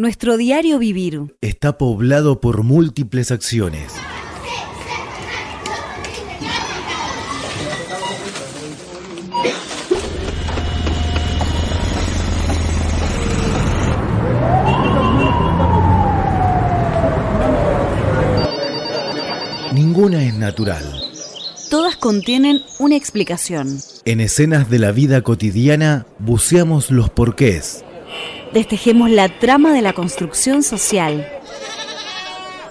Nuestro diario vivir está poblado por múltiples acciones. Ninguna es natural. Todas contienen una explicación. En escenas de la vida cotidiana buceamos los porqués. Destejemos la trama de la construcción social.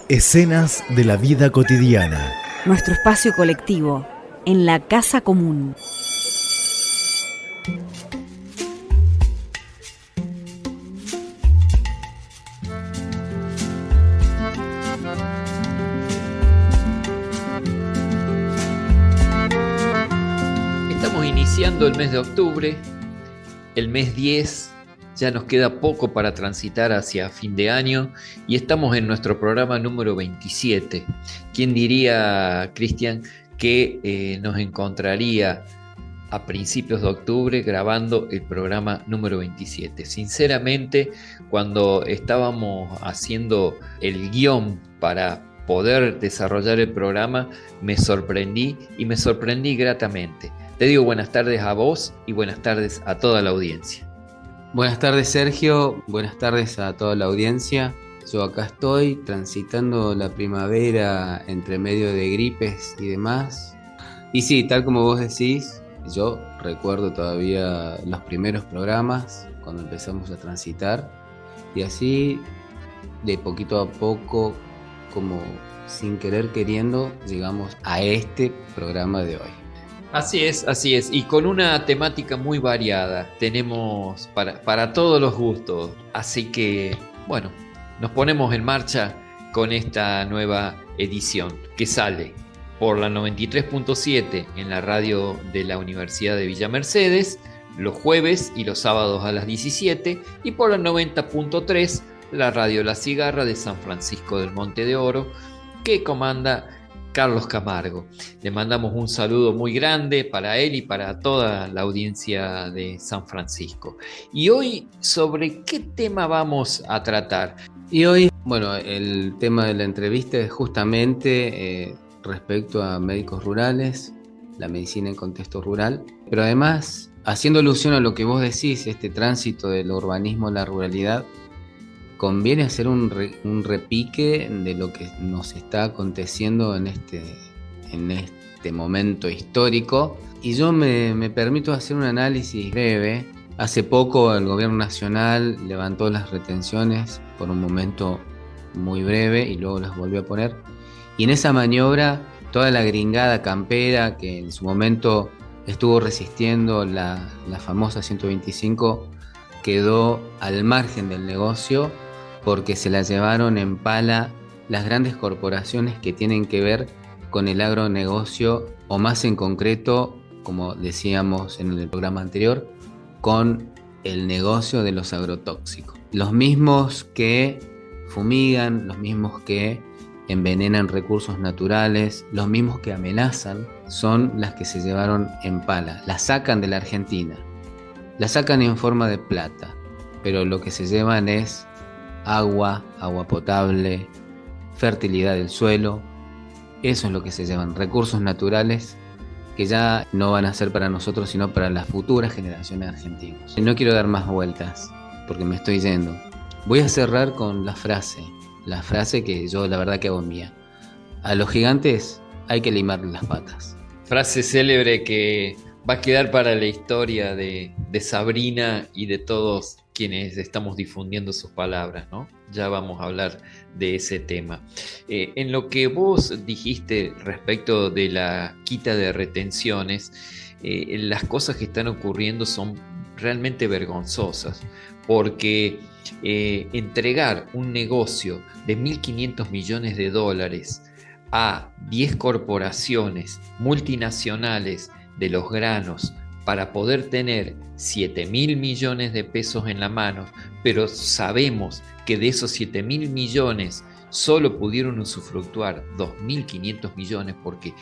Escenas de la vida cotidiana. Nuestro espacio colectivo, en la casa común. Estamos iniciando el mes de octubre, el mes 10. Ya nos queda poco para transitar hacia fin de año y estamos en nuestro programa número 27. ¿Quién diría, Cristian, que nos encontraría a principios de octubre grabando el programa número 27? Sinceramente, cuando estábamos haciendo el guión para poder desarrollar el programa, me sorprendí gratamente. Te digo buenas tardes a vos y buenas tardes a toda la audiencia. Buenas tardes, Sergio. Buenas tardes a toda la audiencia. Yo acá estoy transitando la primavera entre medio de gripes y demás. Y sí, tal como vos decís, yo recuerdo todavía los primeros programas cuando empezamos a transitar. Y así, de poquito a poco, como sin querer queriendo, llegamos a este programa de hoy. Así es, y con una temática muy variada, tenemos para todos los gustos, así que, bueno, nos ponemos en marcha con esta nueva edición que sale por la 93.7 en la radio de la Universidad de Villa Mercedes, los jueves y los sábados a las 17, y por la 90.3, la radio La Cigarra de San Francisco del Monte de Oro, que comanda Carlos Camargo. Le mandamos un saludo muy grande para él y para toda la audiencia de San Francisco. Y hoy, ¿sobre qué tema vamos a tratar? Y hoy, bueno, el tema de la entrevista es justamente respecto a médicos rurales, la medicina en contexto rural, pero además, haciendo alusión a lo que vos decís, este tránsito del urbanismo a la ruralidad, conviene hacer un repique de lo que nos está aconteciendo en este momento histórico. Y yo me permito hacer un análisis breve. Hace poco el gobierno nacional levantó las retenciones por un momento muy breve y luego las volvió a poner. Y en esa maniobra, toda la gringada campera que en su momento estuvo resistiendo la famosa 125 quedó al margen del negocio, porque se la llevaron en pala las grandes corporaciones que tienen que ver con el agronegocio, o más en concreto, como decíamos en el programa anterior, con el negocio de los agrotóxicos. Los mismos que fumigan, los mismos que envenenan recursos naturales, los mismos que amenazan, son las que se llevaron en pala. La sacan de la Argentina, la sacan en forma de plata, pero lo que se llevan es agua potable, fertilidad del suelo. Eso es lo que se llaman recursos naturales que ya no van a ser para nosotros, sino para las futuras generaciones argentinas. No quiero dar más vueltas porque me estoy yendo. Voy a cerrar con la frase que yo la verdad que hago mía. A los gigantes hay que limarles las patas. Frase célebre que va a quedar para la historia de Sabrina y de todos quienes estamos difundiendo sus palabras, ¿no? Ya vamos a hablar de ese tema. En lo que vos dijiste respecto de la quita de retenciones, las cosas que están ocurriendo son realmente vergonzosas, porque entregar un negocio de 1.500 millones de dólares a 10 corporaciones multinacionales de los granos para poder tener 7.000 millones de pesos en la mano, pero sabemos que de esos 7.000 millones solo pudieron usufructuar 2.500 millones, porque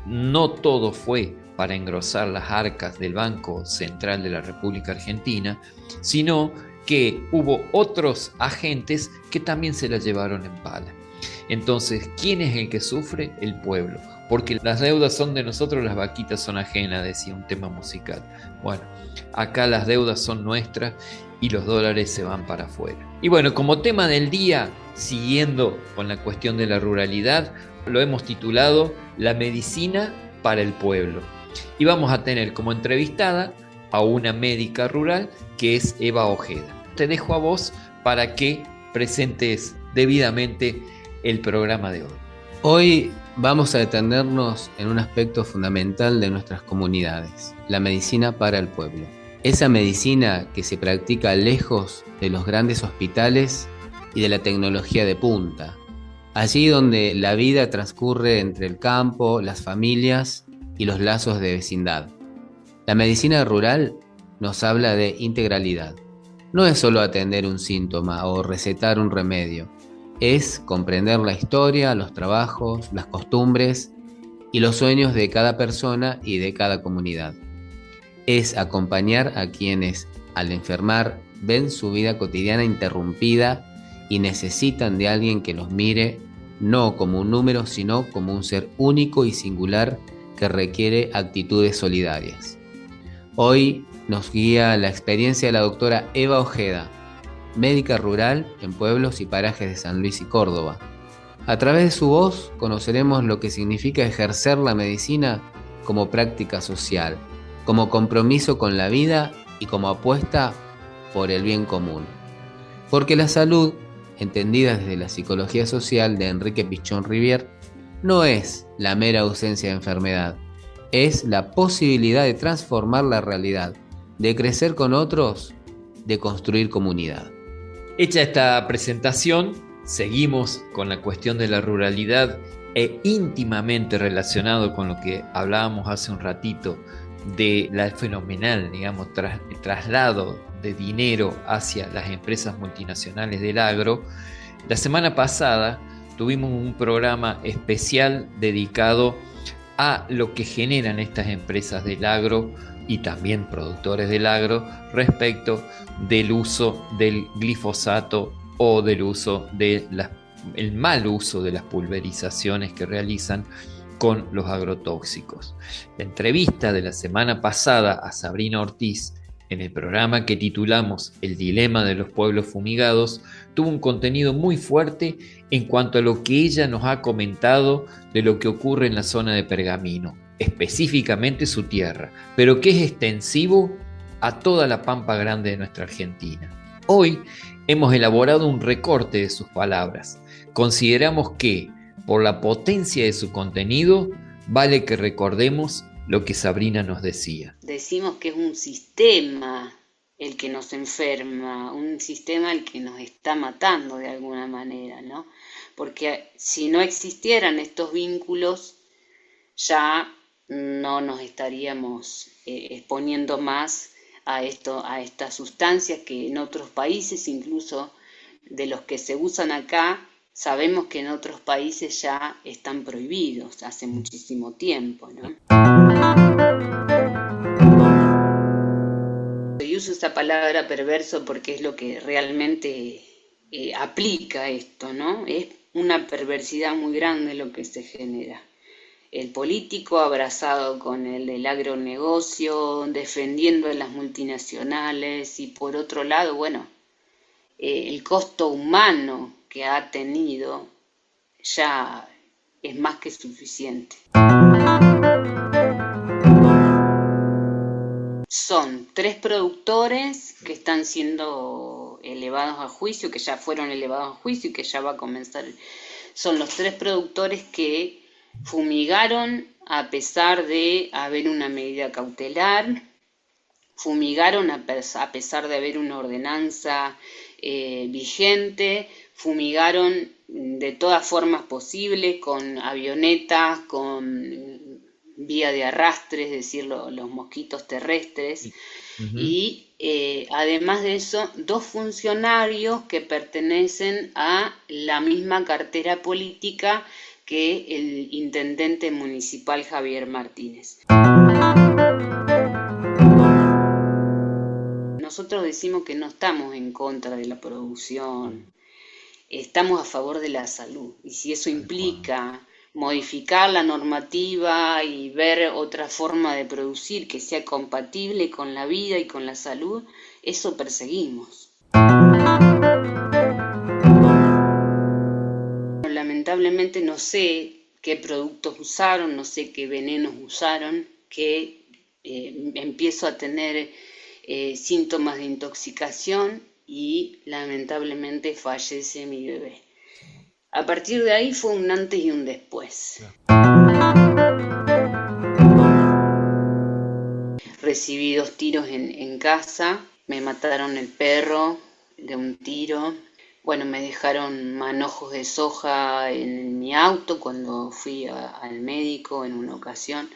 no todo fue para engrosar las arcas del Banco Central de la República Argentina, sino que hubo otros agentes que también se la llevaron en pala. Entonces, ¿quién es el que sufre? El pueblo. Porque las deudas son de nosotros, las vaquitas son ajenas, decía un tema musical. Bueno, acá las deudas son nuestras y los dólares se van para afuera. Y bueno, como tema del día, siguiendo con la cuestión de la ruralidad, lo hemos titulado La medicina para el pueblo. Y vamos a tener como entrevistada a una médica rural que es Eva Ojeda. Te dejo a vos para que presentes debidamente el programa de hoy. Hoy vamos a detenernos en un aspecto fundamental de nuestras comunidades, la medicina para el pueblo. Esa medicina que se practica lejos de los grandes hospitales y de la tecnología de punta, allí donde la vida transcurre entre el campo, las familias y los lazos de vecindad. La medicina rural nos habla de integralidad. No es solo atender un síntoma o recetar un remedio, es comprender la historia, los trabajos, las costumbres y los sueños de cada persona y de cada comunidad. Es acompañar a quienes, al enfermar, ven su vida cotidiana interrumpida y necesitan de alguien que los mire no como un número, sino como un ser único y singular que requiere actitudes solidarias. Hoy nos guía la experiencia de la doctora Eva Ojeda, médica rural en pueblos y parajes de San Luis y Córdoba. A través de su voz conoceremos lo que significa ejercer la medicina como práctica social, como compromiso con la vida y como apuesta por el bien común. Porque la salud, entendida desde la psicología social de Enrique Pichón Rivière, no es la mera ausencia de enfermedad, es la posibilidad de transformar la realidad, de crecer con otros, de construir comunidad. Hecha esta presentación, seguimos con la cuestión de la ruralidad e íntimamente relacionado con lo que hablábamos hace un ratito de la fenomenal, digamos, traslado de dinero hacia las empresas multinacionales del agro. La semana pasada tuvimos un programa especial dedicado a lo que generan estas empresas del agro y también productores del agro respecto del uso del glifosato o del uso de el mal uso de las pulverizaciones que realizan con los agrotóxicos. La entrevista de la semana pasada a Sabrina Ortiz en el programa que titulamos El dilema de los pueblos fumigados tuvo un contenido muy fuerte en cuanto a lo que ella nos ha comentado de lo que ocurre en la zona de Pergamino, específicamente su tierra, pero que es extensivo a toda la pampa grande de nuestra Argentina. Hoy hemos elaborado un recorte de sus palabras. Consideramos que, por la potencia de su contenido, vale que recordemos lo que Sabrina nos decía. Decimos que es un sistema el que nos enferma, un sistema el que nos está matando de alguna manera, ¿no? Porque si no existieran estos vínculos, ya no nos estaríamos exponiendo más a estas sustancias que en otros países, incluso de los que se usan acá, sabemos que en otros países ya están prohibidos hace muchísimo tiempo, ¿no? Yo uso esta palabra perverso porque es lo que realmente aplica esto, ¿no? Es una perversidad muy grande lo que se genera. El político abrazado con el del agronegocio, defendiendo a las multinacionales y por otro lado, bueno, el costo humano que ha tenido ya es más que suficiente. Son 3 productores que están siendo elevados a juicio, que ya fueron elevados a juicio y que ya va a comenzar. Son los 3 productores que fumigaron a pesar de haber una medida cautelar, fumigaron a pesar de haber una ordenanza vigente, fumigaron de todas formas posibles, con avionetas, con vía de arrastre, es decir, los mosquitos terrestres. Uh-huh. Y además de eso, 2 funcionarios que pertenecen a la misma cartera política que el intendente municipal Javier Martínez. nosotros decimos que no estamos en contra de la producción, estamos a favor de la salud. Y si eso implica modificar la normativa y ver otra forma de producir que sea compatible con la vida y con la salud, eso perseguimos. Lamentablemente no sé qué productos usaron, no sé qué venenos usaron, que empiezo a tener síntomas de intoxicación y lamentablemente fallece mi bebé. A partir de ahí fue un antes y un después. Recibí 2 tiros en casa, me mataron el perro de un tiro. Bueno, me dejaron manojos de soja en mi auto cuando fui al médico en una ocasión.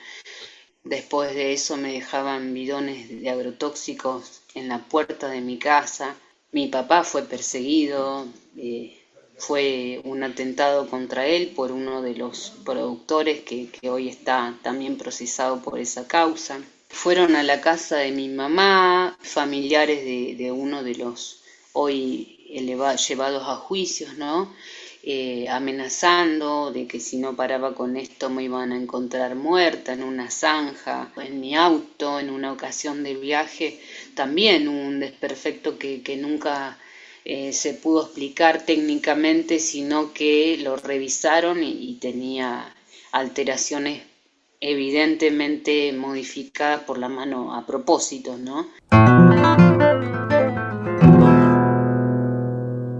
Después de eso me dejaban bidones de agrotóxicos en la puerta de mi casa. Mi papá fue perseguido, fue un atentado contra él por uno de los productores que hoy está también procesado por esa causa. Fueron a la casa de mi mamá, familiares de uno de los hoy llevados a juicios, ¿no? Amenazando de que si no paraba con esto me iban a encontrar muerta en una zanja, en mi auto, en una ocasión de viaje. También hubo un desperfecto que nunca se pudo explicar técnicamente, sino que lo revisaron y tenía alteraciones evidentemente modificadas por la mano a propósito, ¿no?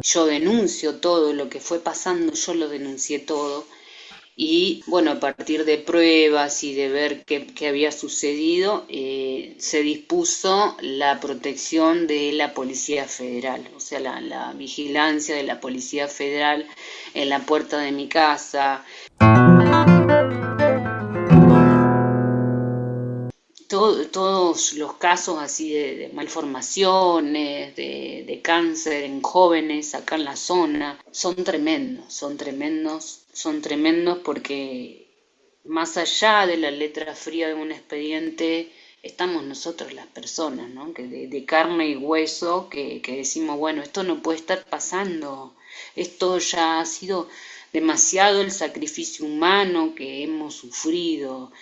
Yo denuncio todo lo que fue pasando, yo lo denuncié todo y bueno, a partir de pruebas y de ver qué había sucedido, se dispuso la protección de la Policía Federal, o sea, la vigilancia de la Policía Federal en la puerta de mi casa. Todos los casos así de malformaciones, de cáncer en jóvenes acá en la zona, son tremendos porque más allá de la letra fría de un expediente, estamos nosotros las personas, ¿no? Que de carne y hueso, que decimos, bueno, esto no puede estar pasando, esto ya ha sido demasiado el sacrificio humano que hemos sufrido.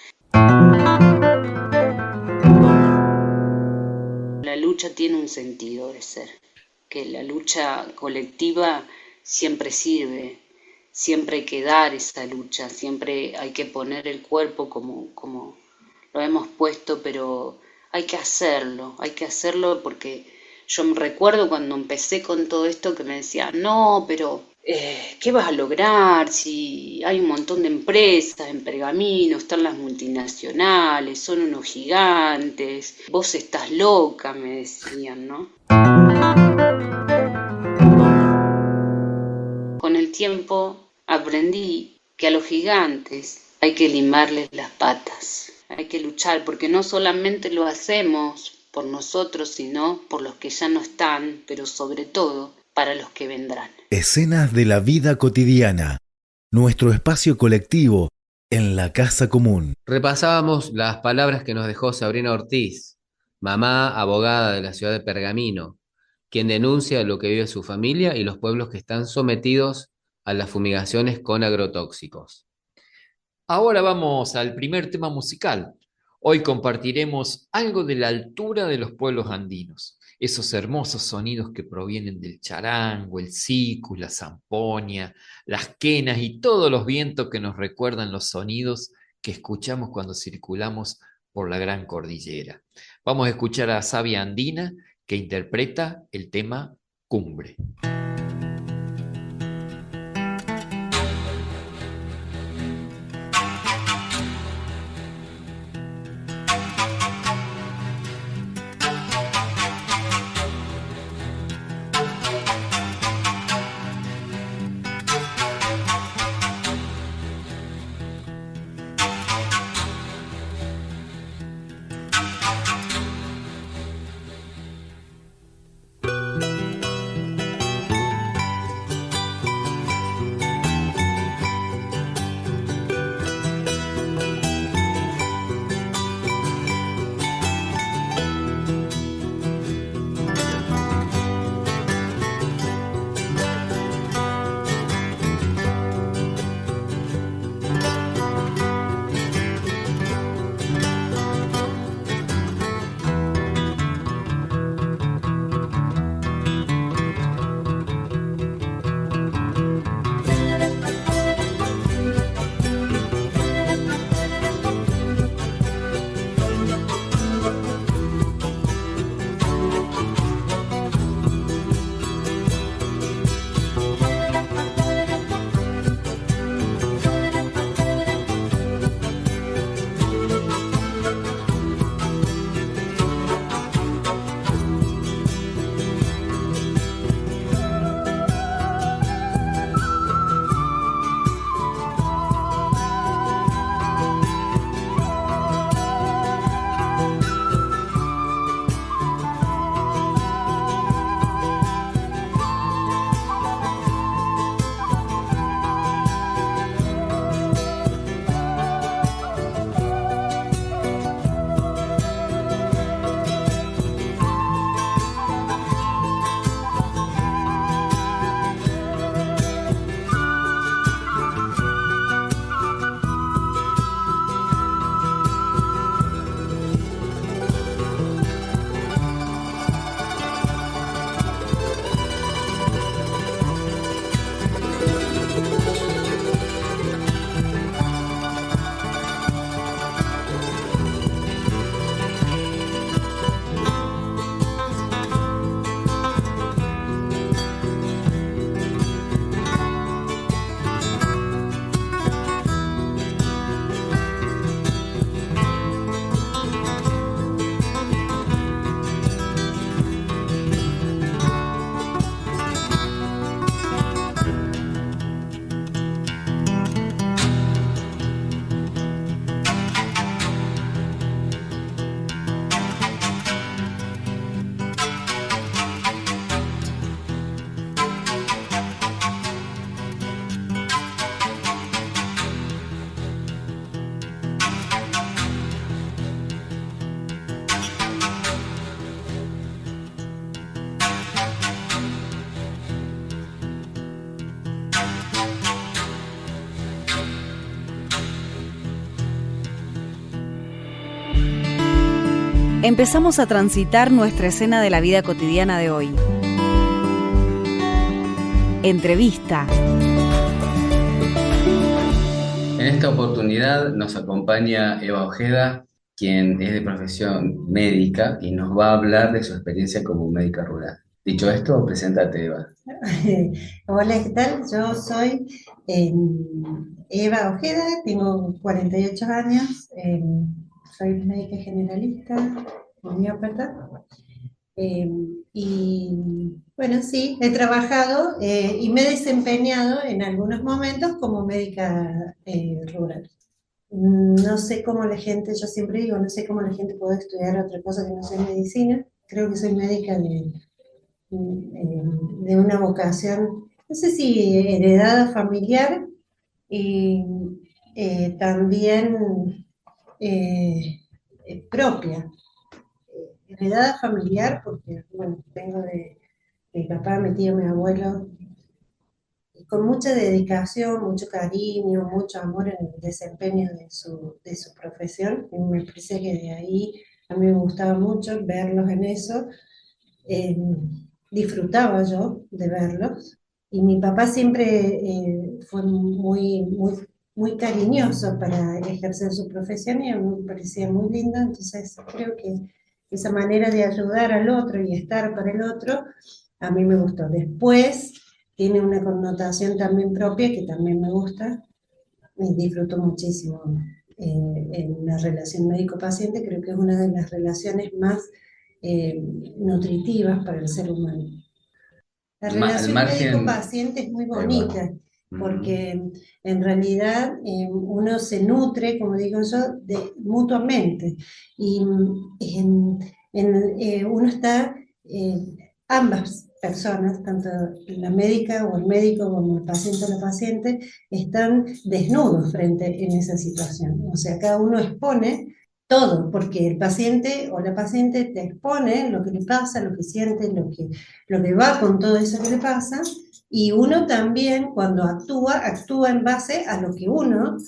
La lucha tiene un sentido de ser, que la lucha colectiva siempre sirve, siempre hay que dar esa lucha, siempre hay que poner el cuerpo como lo hemos puesto, pero hay que hacerlo porque yo me recuerdo cuando empecé con todo esto que me decían, no, pero ¿qué vas a lograr si hay un montón de empresas en Pergamino, están las multinacionales, son unos gigantes, vos estás loca, me decían, ¿no? Con el tiempo aprendí que a los gigantes hay que limarles las patas, hay que luchar, porque no solamente lo hacemos por nosotros, sino por los que ya no están, pero sobre todo para los que vendrán. Escenas de la vida cotidiana, nuestro espacio colectivo en la casa común. Repasábamos las palabras que nos dejó Sabrina Ortiz, mamá abogada de la ciudad de Pergamino, quien denuncia lo que vive su familia y los pueblos que están sometidos a las fumigaciones con agrotóxicos. Ahora vamos al primer tema musical. Hoy compartiremos algo de la altura de los pueblos andinos, esos hermosos sonidos que provienen del charango, el sicu, la zampoña, las quenas y todos los vientos que nos recuerdan los sonidos que escuchamos cuando circulamos por la gran cordillera. Vamos a escuchar a Savia Andina, que interpreta el tema Cumbre. Empezamos a transitar nuestra escena de la vida cotidiana de hoy. Entrevista. En esta oportunidad nos acompaña Eva Ojeda, quien es de profesión médica y nos va a hablar de su experiencia como médica rural. Dicho esto, preséntate, Eva. Hola, ¿qué tal? Yo soy Eva Ojeda, tengo 48 años, soy médica generalista, homeópata, y bueno, sí, he trabajado y me he desempeñado en algunos momentos como médica rural. No sé cómo la gente, yo siempre digo, no sé cómo la gente puede estudiar otra cosa que no sea medicina. Creo que soy médica de una vocación, no sé si heredada familiar y también propia. Heredada familiar porque, bueno, vengo de mi papá, mi tío, mi abuelo, y con mucha dedicación, mucho cariño, mucho amor en el desempeño de su profesión. Y me parece que de ahí a mí me gustaba mucho verlos en eso. eh, Disfrutaba yo de verlos, y mi papá siempre fue muy cariñoso para ejercer su profesión y a mí me parecía muy lindo, entonces creo que esa manera de ayudar al otro y estar para el otro a mí me gustó. Después tiene una connotación también propia que también me gusta y disfruto muchísimo. En la relación médico-paciente creo que es una de las relaciones más nutritivas para el ser humano. La Al relación margen, médico-paciente es muy ahí va. bonita, porque en realidad uno se nutre, como digo yo, mutuamente, y uno está, ambas personas, tanto la médica o el médico como el paciente o la paciente, están desnudos frente en esa situación. O sea, cada uno expone todo, porque el paciente o la paciente te expone lo que le pasa, lo que siente, lo que va con todo eso que le pasa, y uno también cuando actúa en base a lo que uno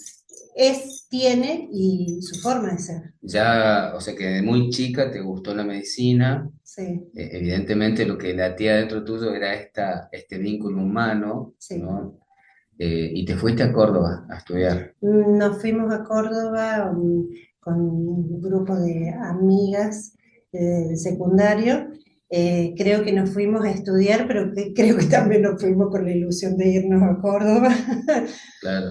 tiene y su forma de ser. Ya, o sea que de muy chica te gustó la medicina. Sí, Evidentemente lo que latía dentro tuyo era este vínculo humano, sí. ¿no? Y te fuiste a Córdoba a estudiar. Nos fuimos a Córdoba con un grupo de amigas de secundario. Creo que nos fuimos a estudiar, pero creo que también nos fuimos con la ilusión de irnos a Córdoba. Claro.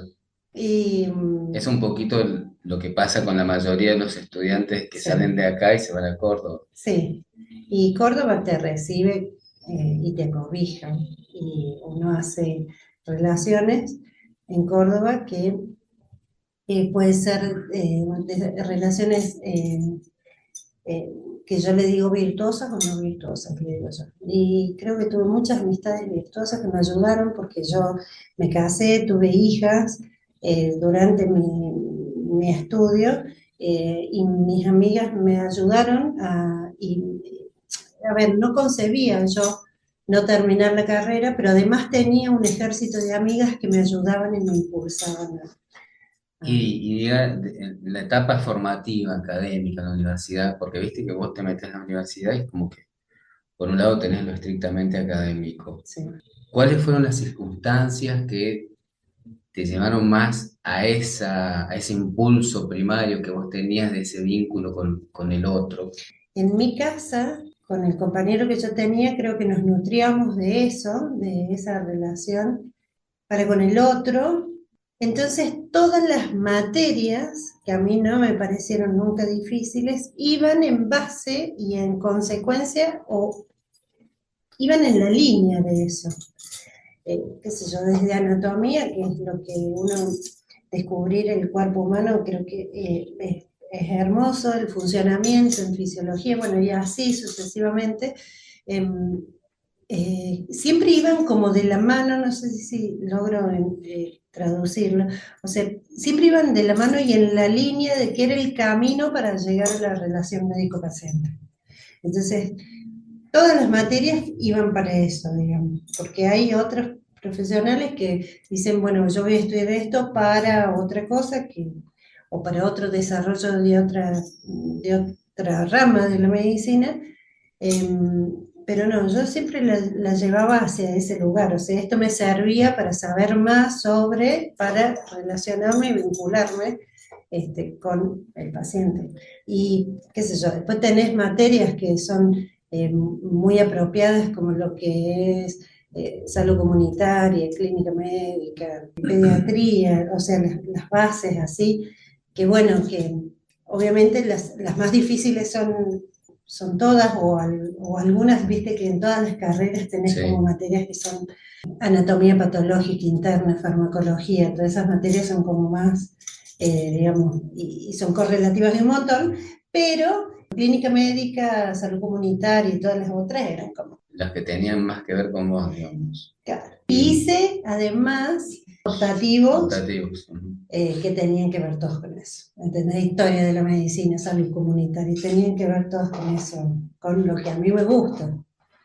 Y Es un poquito lo que pasa con la mayoría de los estudiantes que sí, salen de acá y se van a Córdoba. sí. Y Córdoba te recibe y te cobija. Y uno hace relaciones en Córdoba que puede ser relaciones eh, que yo le digo virtuosas o no virtuosas, le digo yo. Y creo que tuve muchas amistades virtuosas que me ayudaron porque yo me casé, tuve hijas durante mi estudio, y mis amigas me ayudaron a ver, no concebía yo no terminar la carrera, pero además tenía un ejército de amigas que me ayudaban y me impulsaban Y diga, en la etapa formativa, académica, en la universidad, porque viste que vos te metes en la universidad y es como que, por un lado, tenés lo estrictamente académico. sí. ¿Cuáles fueron las circunstancias que te llevaron más a ese impulso primario que vos tenías de ese vínculo con el otro? En mi casa, con el compañero que yo tenía, creo que nos nutríamos de eso, de esa relación para con el otro. Entonces, todas las materias que a mí no me parecieron nunca difíciles, iban en base y en consecuencia o iban en la línea de eso. Qué sé yo, desde anatomía, que es lo que uno, descubrir el cuerpo humano, creo que es hermoso, el funcionamiento en fisiología, bueno, y así sucesivamente. Siempre iban como de la mano, no sé si logro traducirlo, o sea, siempre iban de la mano y en la línea de que era el camino para llegar a la relación médico-paciente. Entonces, todas las materias iban para eso, digamos, porque hay otros profesionales que dicen, bueno, yo voy a estudiar esto para otra cosa o para otro desarrollo otra rama de la medicina, pero no, yo siempre la llevaba hacia ese lugar, o sea, esto me servía para saber más para relacionarme y vincularme con el paciente. Y qué sé yo, después tenés materias que son muy apropiadas, como lo que es salud comunitaria, clínica médica, pediatría, o sea, las bases así, que bueno, que obviamente las más difíciles son todas, o algunas, viste que en todas las carreras tenés Sí. como materias que son anatomía patológica interna, farmacología, todas esas materias son como más, digamos, y son correlativas de un montón, pero clínica médica, salud comunitaria y todas las otras eran como, Las que tenían más que ver con vos, digamos. claro. Hice además optativos Optativos. Ujú. que tenían que ver todos con eso, ¿entendés? Historia de la medicina, salud comunitaria, tenían que ver todos con eso, con lo que a mí me gusta.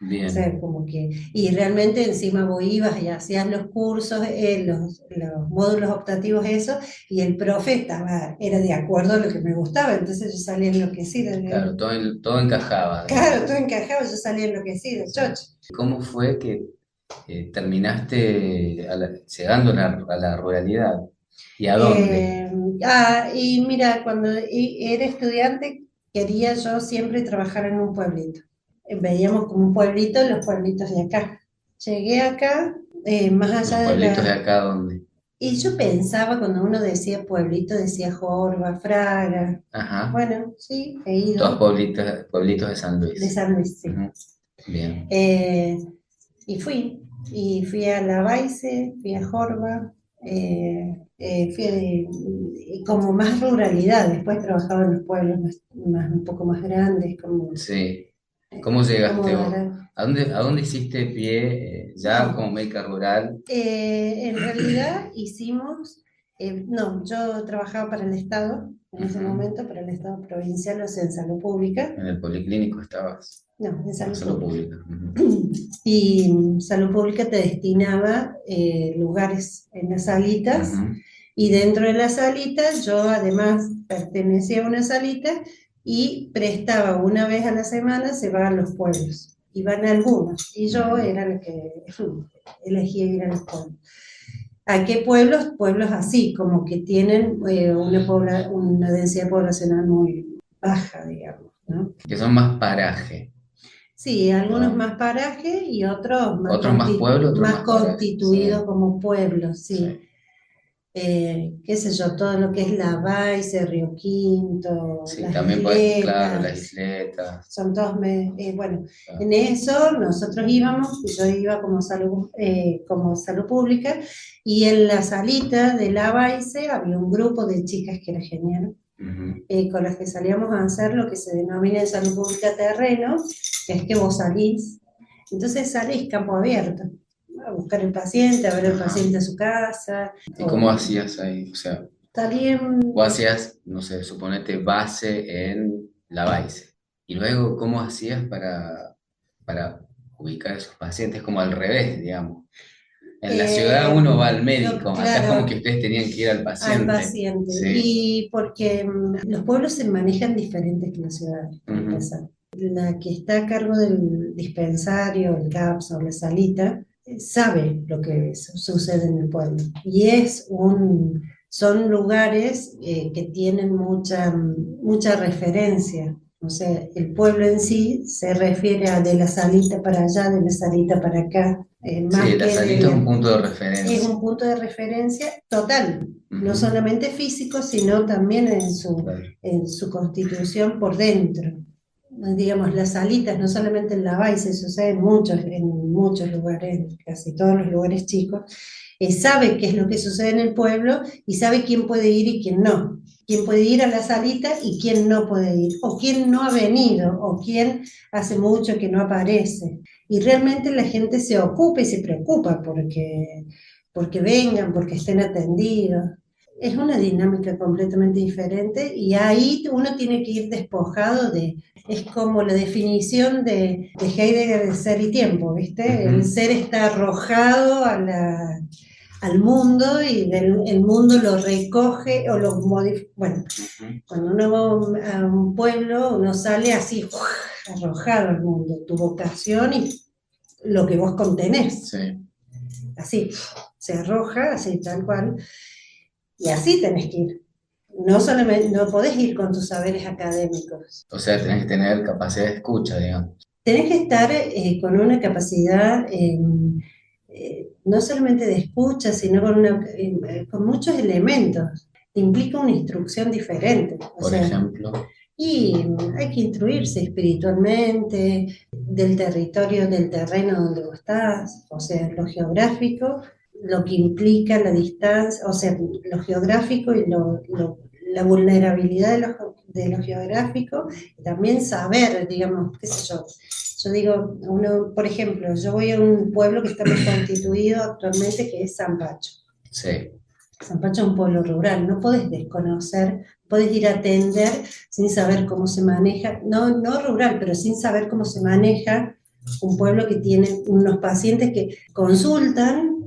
O Bien. sea, como que, y realmente encima vos ibas y hacías los cursos, los módulos optativos, eso, y el profe era de acuerdo a lo que me gustaba, entonces yo salía enloquecida. Claro, todo encajaba. Claro, todo encajaba, yo salía enloquecida, chocho. ¿Cómo fue que terminaste llegando a la ruralidad? ¿Y a dónde? Y mira, cuando era estudiante quería yo siempre trabajar en un pueblito. Veíamos como un pueblito los pueblitos de acá. Llegué acá, más ¿Los allá de pueblitos de la... acá dónde? Y yo pensaba, cuando uno decía pueblito, decía Jorba, Fraga. Ajá. Bueno, sí, he Todos ido pueblitos de San Luis. de San Luis, sí. Ujú. Bien. Y fui a Lavalle, fui a Jorba, como más ruralidad. Después trabajaba en los pueblos un poco más grandes, como, Sí. ¿Cómo llegaste vos? Dará. ¿A dónde hiciste pie ya No. como médica rural? En realidad no, yo trabajaba para el Estado en ese Ujú. momento, para el Estado provincial, o sea, en salud pública. En el policlínico estabas. No, en En salud salud pública. pública. Ujú. Y salud pública te destinaba lugares en las salitas, Ujú. y dentro de las salitas yo además pertenecía a una salita y prestaba una vez a la semana, se van a los pueblos, iban algunos, y yo era la que elegía ir a los pueblos. ¿A qué pueblos? Pueblos así, como que tienen una densidad poblacional muy baja, digamos, ¿no? Que son más paraje. Sí, algunos Ah. más paraje y otros Otros más pueblo, otros más más paraje. constituidos Sí. como pueblos, sí. Sí. Qué sé yo, todo lo que es Lavalle, Río Quinto, Sí, las también puedes, claro, las isletas, isletas. son todos, bueno, Claro. en eso nosotros íbamos, yo iba como salud pública, y en la salita de Lavalle había un grupo de chicas que era genial, Ujú. con las que salíamos a hacer lo que se denomina en salud pública terreno, que es que vos salís, entonces salís campo abierto, a buscar el paciente, a ver el Ajá. paciente a su casa. ¿Y cómo hacías ahí? O sea, Salían, vos hacías, no sé, suponete base en Lavalle. Y luego, ¿cómo hacías para ubicar a esos pacientes? Como al revés, digamos. En la ciudad uno va al médico, acá es como claro, que ustedes tenían que ir al al paciente. paciente. Sí. Y porque los pueblos se manejan diferentes que las ciudades, para Ujú. empezar. La que está a cargo del dispensario, el CAPS o la salita, sabe lo que sucede en el pueblo. Y son lugares que tienen mucha referencia. O sea, el pueblo en sí se refiere a de la salita para allá, de la salita para acá. Más Sí, la que salita es un punto de referencia. es un punto de referencia total, no Ujú. solamente físico, sino también Claro. en su constitución por dentro. Digamos, las salitas, no solamente en Lavalle, se sucede en muchos lugares, en casi todos los lugares chicos, sabe qué es lo que sucede en el pueblo y sabe quién puede ir y quién no. Quién puede ir a la salita y quién no puede ir, o quién no ha venido, o quién hace mucho que no aparece. Y realmente la gente se ocupa y se preocupa porque vengan, porque estén atendidos. Es una dinámica completamente diferente y ahí uno tiene que ir despojado es como la definición de Heidegger de ser y tiempo, ¿viste? Ujú. El ser está arrojado al mundo y el mundo lo recoge o lo modifica. Bueno, cuando uno va a un pueblo, uno sale así, arrojado al mundo, tu vocación y lo que vos contenés. Sí. Así, se arroja, así tal cual, y así tenés que ir. No solamente, no podés ir con tus saberes académicos. O sea, tenés que tener capacidad de escucha, digamos. Tenés que estar con una capacidad no solamente de escucha, sino con muchos elementos. Implica una instrucción diferente. Por ejemplo. Y hay que instruirse espiritualmente, del territorio, del terreno donde vos estás, o sea, lo geográfico, lo que implica la distancia, o sea, lo geográfico y la vulnerabilidad de lo geográfico, y también saber, digamos, qué sé yo. Yo digo, por ejemplo, yo voy a un pueblo que está muy constituido actualmente, que es San Pacho. Sí. San Pacho es un pueblo rural, no podés desconocer, podés ir a atender sin saber cómo se maneja, no rural, pero sin saber cómo se maneja un pueblo que tiene unos pacientes que consultan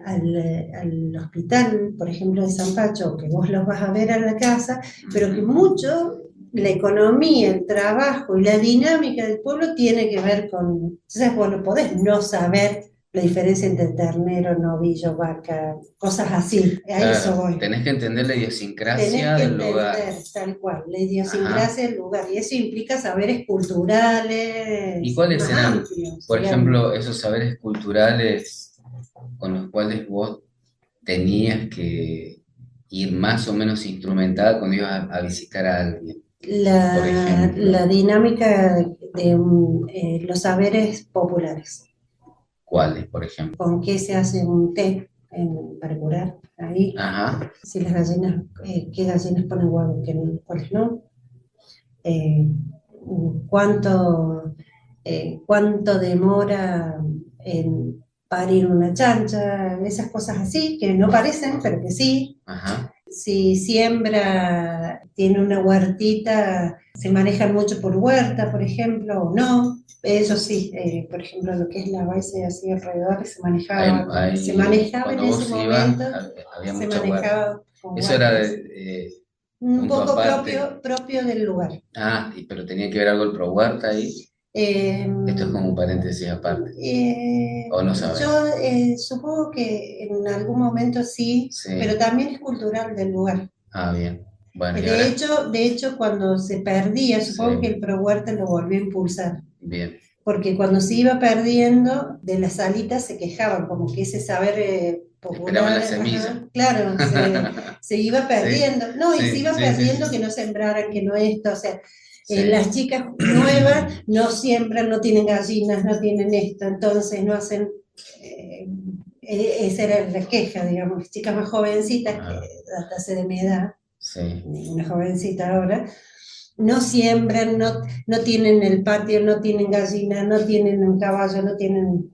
al hospital, por ejemplo, de San Pacho, que vos los vas a ver a la casa, pero que mucho la economía, el trabajo y la dinámica del pueblo tiene que ver con... Entonces, bueno, podés no saber la diferencia entre ternero, novillo, vaca, cosas así, a Claro, eso voy. tenés que entender la idiosincrasia Tenés que del entender, lugar. tal cual, la idiosincrasia del lugar, y eso implica saberes culturales ¿Y cuáles más serán, amplios, por digamos. ejemplo, esos saberes culturales con los cuales vos tenías que ir más o menos instrumentada cuando ibas a visitar a alguien? Por ejemplo. La dinámica de los saberes populares. ¿Cuáles, por ejemplo? ¿Con qué se hace un té para curar? Ahí, Ajá. si las gallinas, qué gallinas ponen huevos, cuáles no. ¿Cuánto demora en parir una chancha? Esas cosas así, que no parecen, pero que sí. Ajá. Si siembra, tiene una huertita, se manejan mucho por huerta, por ejemplo, o no. Eso sí, por ejemplo, lo que es la base así alrededor, se manejaba Cuando en vos ese ibas, momento, había se mucha huerta. manejaba con Eso era huertas. Un punto poco aparte. propio del lugar. Pero tenía que ver algo el pro huerta ahí. Esto es como un paréntesis aparte. ¿O no sabes? Yo supongo que en algún momento sí, Sí. pero también es cultural del lugar. Bien. Bueno, De hecho, cuando se perdía, supongo Sí. que el pro huerta lo volvió a impulsar. Bien. Porque cuando se iba perdiendo, de las salitas se quejaban, como que ese saber Esperaban popular, la semilla. ajá, claro, se iba perdiendo. No, y se iba perdiendo, que no sembraran, que no esto, o sea, las chicas nuevas no siembran, no tienen gallinas, no tienen esto, entonces no hacen, esa era la queja, digamos, chicas más jovencitas, hasta hace de mi edad, una jovencita ahora, no siembran, no tienen el patio, no tienen gallinas, no tienen un caballo, no tienen...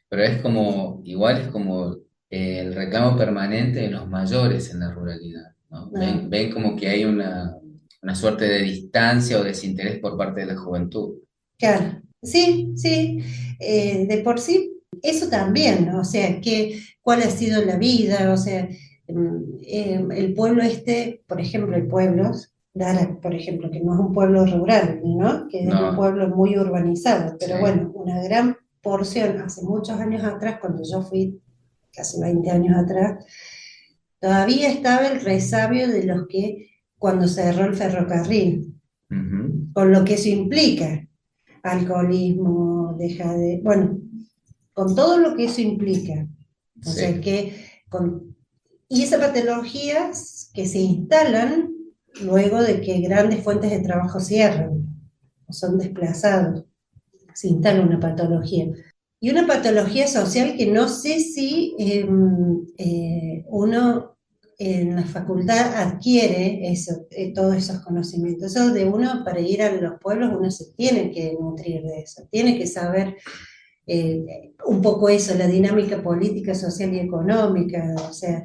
Pero igual es como el reclamo permanente de los mayores en la ruralidad, ¿no? Ven como que hay una suerte de distancia o desinterés por parte de la juventud. Claro, sí, de por sí, eso también, ¿no? O sea, ¿cuál ha sido la vida? O sea, el pueblo por ejemplo, el pueblo, Lara, por ejemplo, que no es un pueblo rural, ¿no? Que es un pueblo muy urbanizado, pero bueno, una gran porción, hace muchos años atrás, cuando yo fui, casi 20 años atrás, todavía estaba el resabio de los que, cuando cerró el ferrocarril, con lo que eso implica, alcoholismo, bueno, con todo lo que eso implica. O sea y esas patologías que se instalan luego de que grandes fuentes de trabajo cierran, o son desplazados, se instala una patología. Y una patología social que no sé si uno en la facultad adquiere todos esos conocimientos. Eso de uno, para ir a los pueblos, uno se tiene que nutrir de eso, tiene que saber un poco eso, la dinámica política, social y económica, o sea,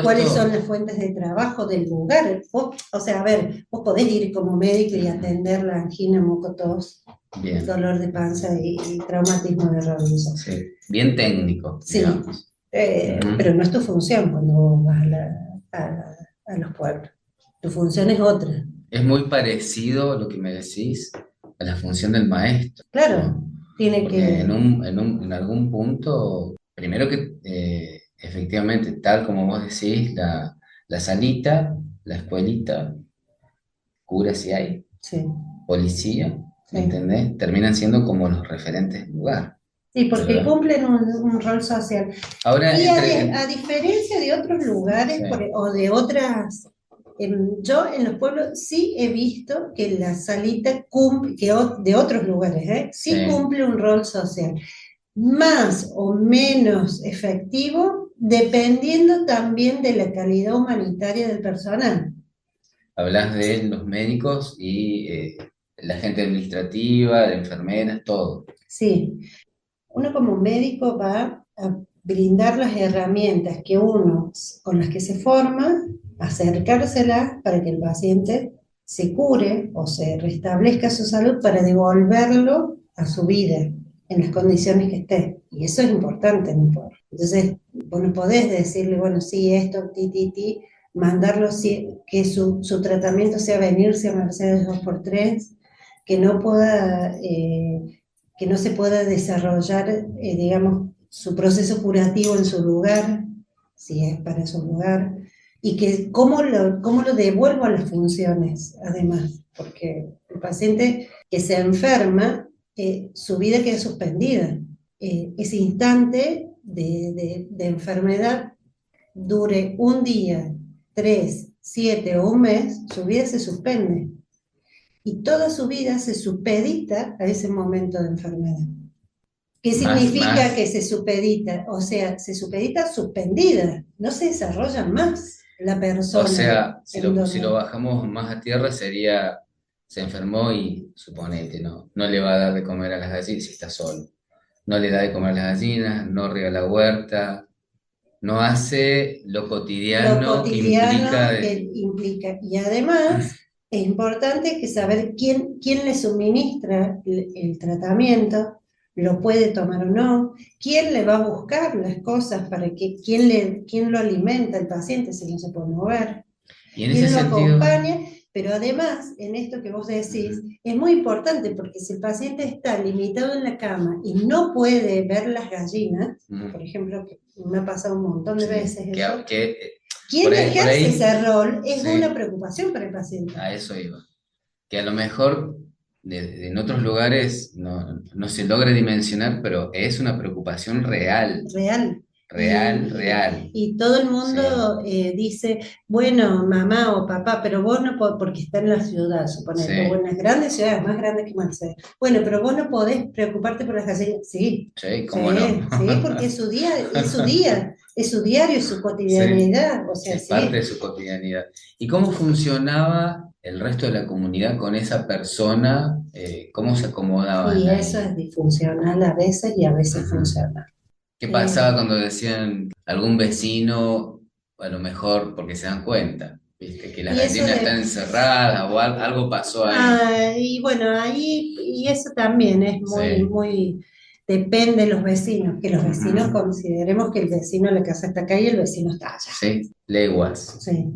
cuáles son las fuentes de trabajo del lugar. Vos podés ir como médico y atender la angina, mocotos, dolor de panza y traumatismo de rodilla. Sí, bien técnico, digamos. Pero no es tu función cuando vos vas a los pueblos. Tu función es otra. Es muy parecido lo que me decís a la función del maestro, Claro, ¿no? tiene Porque que... en algún punto, primero que efectivamente, tal como vos decís, la salita, la escuelita, cura si hay, Sí, policía, ¿me sí. entendés? Terminan siendo como los referentes del lugar, Sí, porque ¿verdad? cumplen un rol social. Ahora, Y a diferencia de otros lugares sí, o de otras, yo en los pueblos sí he visto que la salita cumple, de otros lugares, sí sí. cumple un rol social, más o menos efectivo, dependiendo también de la calidad humanitaria del personal. Hablas de los médicos y la gente administrativa, la enfermera, todo. Sí, uno como médico va a brindar las herramientas que uno, con las que se forma, acercárselas para que el paciente se cure o se restablezca su salud para devolverlo a su vida en las condiciones que esté. Y eso es importante en un pueblo. Entonces, vos no podés decirle, bueno, sí, esto, ti, mandarlo, que su tratamiento sea venirse a Mercedes 2x3, que no pueda... que no se pueda desarrollar, digamos, su proceso curativo en su lugar, si es para su lugar, y que cómo lo devuelvo a las funciones, además, porque el paciente que se enferma, su vida queda suspendida. Ese instante de enfermedad dure un día, 3, 7 o un mes, su vida se suspende y toda su vida se supedita a ese momento de enfermedad. ¿Qué significa que Más, se supedita? O sea, se supedita suspendida, no se desarrolla más la o persona sea, en si lo donde... bajamos más a tierra sería, se enfermó y suponete, no le va a dar de comer a las gallinas si está solo. No le da de comer a las gallinas, no riega la huerta, no hace lo Lo cotidiano que implica cotidiano que implica. Y además es importante que saber quién le suministra el tratamiento, lo puede tomar o no, quién le va a buscar las cosas para que, quién lo alimenta el paciente si no se puede mover, y en ese quién lo sentido, acompaña, pero además, en esto que vos decís, es muy importante porque si el paciente está limitado en la cama y no puede ver las gallinas, por ejemplo, que me ha pasado un montón de sí, veces eso, que quien por ejerce ahí, ese rol es una sí, preocupación para el paciente. a eso iba. Que a lo mejor en otros lugares no se logra dimensionar, pero es una preocupación real, Real. real, real. Y todo el Sí, mundo dice, bueno, mamá o papá, pero vos no podés, porque está en la ciudad, suponete, o sí, en las grandes ciudades, más grandes que Mercedes. Bueno, pero vos no podés preocuparte por las gallinas. Sí, sí, cómo no. sí, sí, porque es su día, es su día, es su diario, es su Sí, cotidianidad, o sea, es parte de sí. su cotidianidad. ¿Y cómo funcionaba el resto de la comunidad con esa persona? ¿Cómo se acomodaban Y eso ahí? es disfuncional a veces y a veces Ujú. funciona. ¿Qué Eh, pasaba cuando decían algún vecino, a lo mejor porque se dan cuenta, ¿viste? Que las y eso gallinas de, están encerradas o algo pasó ahí? y bueno, ahí, y eso también es muy, Sí. muy, depende de los vecinos, que los vecinos Ujú. consideremos que el vecino de la casa está acá y el vecino está allá. Sí, leguas. Sí.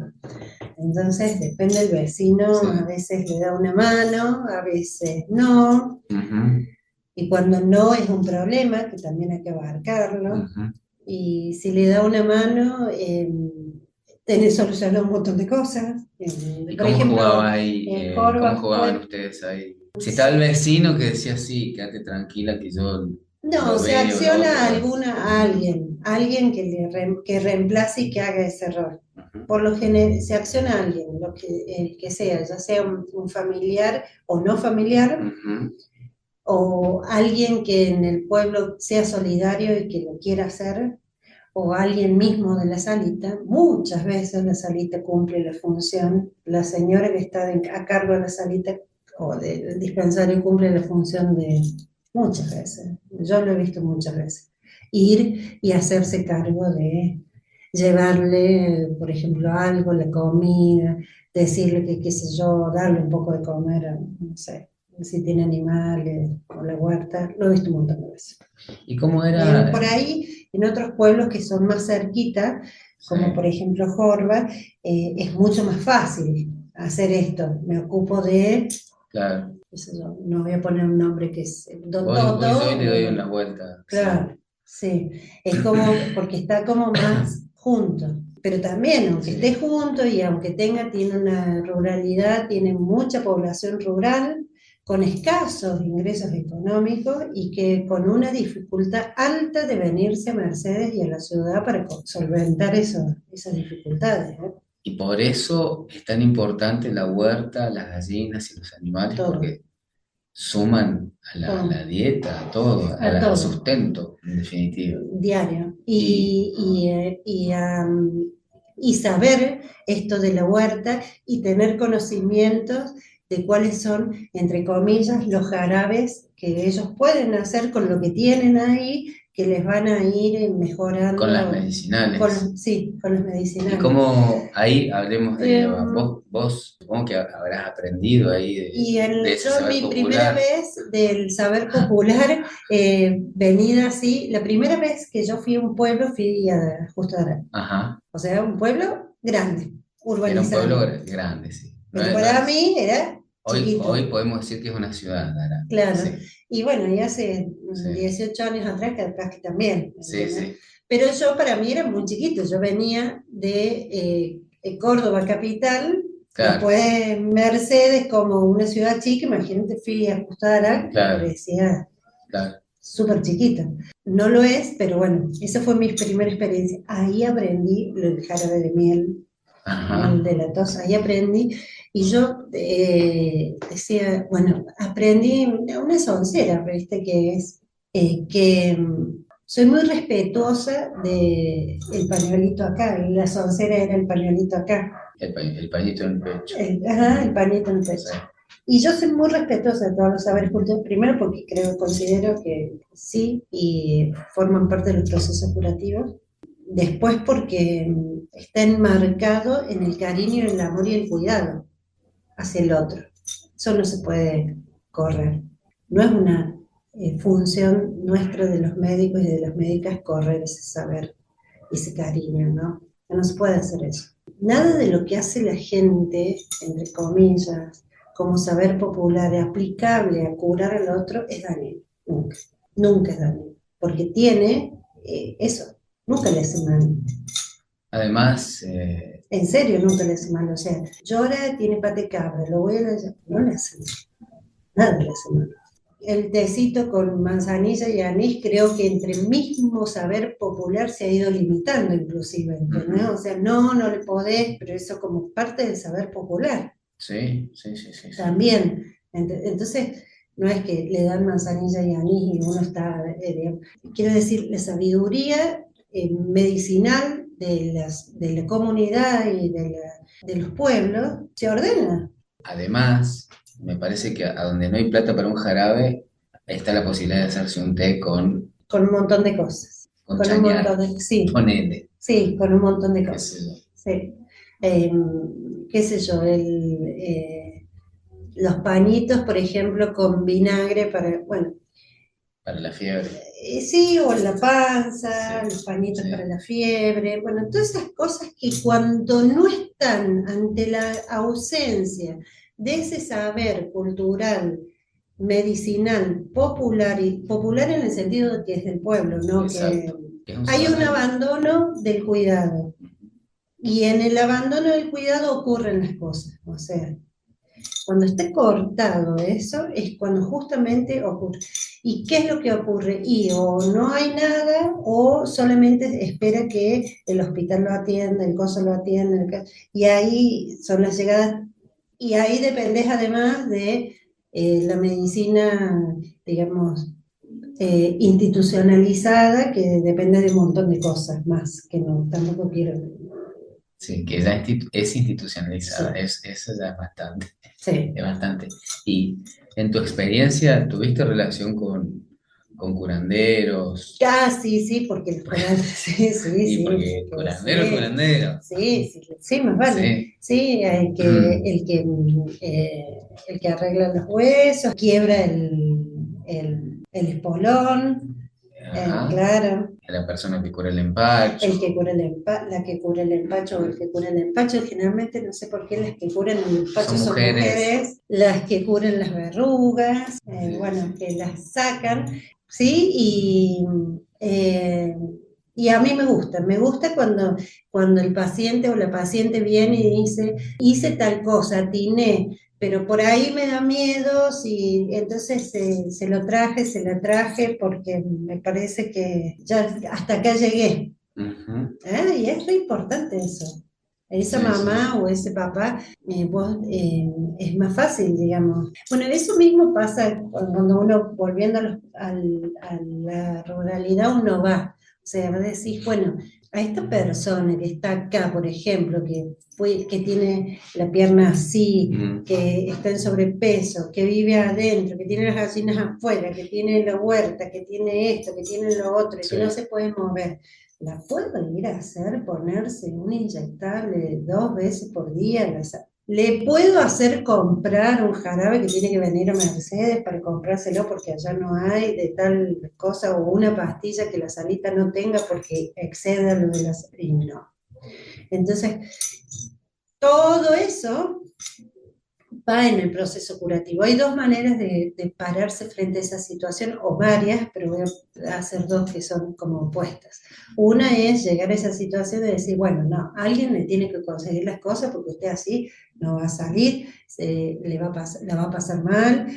Entonces, depende del vecino, Sí. a veces le da una mano, a veces no, Ujú, y cuando no es un problema, que también hay que abarcarlo, ujú. y si le da una mano, tenés solucionado un montón de cosas. ¿Y Por cómo ejemplo, jugaba ahí? en ¿Cómo Jorba jugaban ustedes ahí? Si estaba el vecino que decía, sí, quédate tranquila que yo no, lo se veo, lo otro, acciona bueno. a alguien que reemplace y que haga ese rol. Ujú, Por lo general, se acciona a alguien, el que sea, ya sea un familiar o no familiar, ujú, o alguien que en el pueblo sea solidario y que lo quiera hacer, o alguien mismo de la salita. Muchas veces la salita cumple la función, la señora que está a cargo de la salita o del dispensario cumple la función de muchas veces. Yo lo he visto muchas veces. Ir y hacerse cargo de llevarle, por ejemplo, algo, la comida, decirle que, qué sé yo, darle un poco de comer, no sé, si tiene animales o la huerta, lo he visto un montón de veces. ¿Y cómo era? Por ahí En otros pueblos que son más cerquita, como Sí. por ejemplo Jorba, es mucho más fácil hacer esto. Me ocupo de, Claro. qué sé yo, no voy a poner un nombre que es Don Voy Toto. y te doy una vuelta. Claro, sí. Es como, porque está como más junto. Pero también, aunque Sí. esté junto y aunque tiene una ruralidad, tiene mucha población rural, con escasos ingresos económicos y que con una dificultad alta de venirse a Mercedes y a la ciudad para solventar esas dificultades, ¿no? Y por eso es tan importante la huerta, las gallinas y los animales, Todo, porque suman a todo, la dieta, a todo, a al todo. sustento, en definitiva. Diario. Y Y saber esto de la huerta y tener conocimientos de cuáles son, entre comillas, los jarabes que ellos pueden hacer con lo que tienen ahí, que les van a ir mejorando. con las medicinales. Sí, con los Y medicinales. cómo, ahí hablemos de Em, vos supongo que habrás aprendido ahí Y de ese yo saber mi primera popular. vez del saber popular, venida así, la primera vez que yo fui a un pueblo, fui a Justo de Aran. Ajá, O sea, un pueblo grande, era un pueblo urbanizado. grande, sí. Pero para mí era chiquito, Hoy podemos decir que es una ciudad, Dara. claro. Sí, Y bueno, y hace sí, 18 años atrás, capaz que también. sí, sí, Pero yo, para mí era muy chiquito. Yo venía de Córdoba capital, claro, después Mercedes como una ciudad chica. Imagínate, fui a Justo de Aran, me claro, parecía claro. súper chiquito. No lo es, pero bueno, esa fue mi primera experiencia. Ahí aprendí el jarabe de miel, Ajá, de la tos, ahí aprendí. Y yo decía, bueno, aprendí una soncera, ¿viste? Que es que soy muy respetuosa del pañuelito acá. La soncera era el pañuelito acá. el pañito en el pecho. Ajá, el pañito en el pecho. Sí. Y yo soy muy respetuosa de todos los saberes culturales, primero porque considero que sí, y forman parte de los procesos curativos. Después porque está enmarcado en el cariño, el amor y el cuidado hacia el otro. Eso no se puede correr. No es una función nuestra de los médicos y de las médicas correr ese saber, ese cariño, ¿no? No se puede hacer eso. Nada de lo que hace la gente, entre comillas, como saber popular aplicable a curar al otro es dañino. Nunca. Nunca es dañino. Porque tiene eso. Nunca le hace mal. Además, En serio, nunca le hace mal. O sea, llora, tiene pata de cabra, lo voy a no le hace mal. Nada le hace mal. El tecito con manzanilla y anís, creo que entre el mismo saber popular se ha ido limitando inclusive, ¿entendés? O sea, no le podés, pero eso como parte del saber popular sí, sí, sí, sí, sí. también. Entonces, no es que le dan manzanilla y anís y uno está, quiero decir, la sabiduría medicinal de la comunidad y de los pueblos se ordena. Además, me parece que a donde no hay plata para un jarabe, está la posibilidad de hacerse un té Con un montón de cosas. con Con un chañar, montón de, sí, ponele, sí, con un montón de qué sé cosas. yo. Sí. Qué sé yo, los pañitos, por ejemplo, con vinagre para, bueno, Para la fiebre. sí, o la panza, Sí, los pañitos sí. para la fiebre, bueno, todas esas cosas que cuando no están ante la ausencia de ese saber cultural, medicinal, popular, y popular en el sentido de que es del pueblo, ¿no? Que Exacto. Es un hay un saber. abandono del cuidado. Y en el abandono del cuidado ocurren las cosas, o sea, cuando esté cortado eso es cuando justamente ocurre. ¿Y qué es lo que ocurre? Y o no hay nada o solamente espera que el hospital lo atienda, el coso lo atienda, y ahí son las llegadas, y ahí dependés además de la medicina, digamos, institucionalizada, que depende de un montón de cosas más, que no, tampoco quiero. Sí, que ya es institucionalizada, Sí, eso ya es bastante, sí. es bastante. Y en tu experiencia, ¿tuviste relación con curanderos? Sí, sí, porque los curanderos, sí, sí, Y sí, porque porque curandero, sí, curandero. sí, sí, sí, más vale. Sí. Sí, el que arregla los huesos, quiebra el espolón, Ajá. claro. la persona que cura el empacho. El que cura la que cura el empacho o el que cura el empacho, generalmente no sé por qué las que curan el empacho Son son mujeres. mujeres, las que curan las verrugas, bueno, que las sacan, ¿sí? Y a mí me gusta cuando el paciente o la paciente viene y dice, hice tal cosa, atiné, pero por ahí me da miedo, si, entonces se lo traje, se la traje, porque me parece que ya hasta acá llegué. Ujú. Y es muy importante eso. Esa Sí, mamá sí. o ese papá, es más fácil, digamos. Bueno, eso mismo pasa cuando uno, volviendo a la ruralidad, uno va. O sea, decís, bueno, a esta persona que está acá, por ejemplo, que tiene la pierna así, que está en sobrepeso, que vive adentro, que tiene las gallinas afuera, que tiene la huerta, que tiene esto, que tiene lo otro, y que no se puede mover. ¿La puedo ir a hacer, ponerse un inyectable 2 veces por día? ¿Le puedo hacer comprar un jarabe que tiene que venir a Mercedes para comprárselo porque allá no hay de tal cosa, o una pastilla que la salita no tenga porque exceda lo de las... Y no. Entonces, todo eso va en el proceso curativo. Hay 2 maneras de pararse frente a esa situación, o varias, pero voy a hacer 2 que son como opuestas. Una es llegar a esa situación de decir, bueno, no, alguien le tiene que conseguir las cosas porque usted así no va a salir, la va a pasar mal,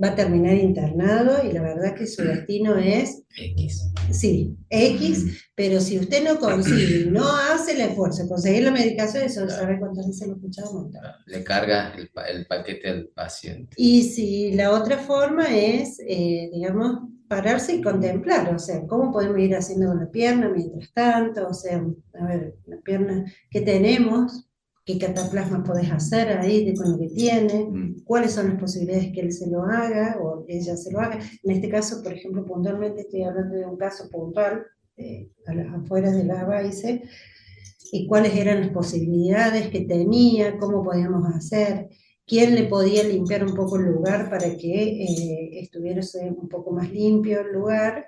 va a terminar internado y la verdad que su destino es... X. Sí, X, pero si usted no consigue, no hace el esfuerzo de conseguir la medicación, eso sabe cuántas veces lo escuchamos. Le carga el paquete al paciente. Y si la otra forma es, digamos, pararse y contemplar, o sea, cómo podemos ir haciendo con la pierna mientras tanto, o sea, a ver, la pierna, ¿qué tenemos? ¿Qué cataplasma podés hacer ahí con lo que tiene? ¿Cuáles son las posibilidades que él se lo haga o ella se lo haga? En este caso, por ejemplo, puntualmente estoy hablando de un caso puntual, a las afueras de la base, y cuáles eran las posibilidades que tenía, cómo podíamos hacer, quién le podía limpiar un poco el lugar para que estuviese un poco más limpio el lugar.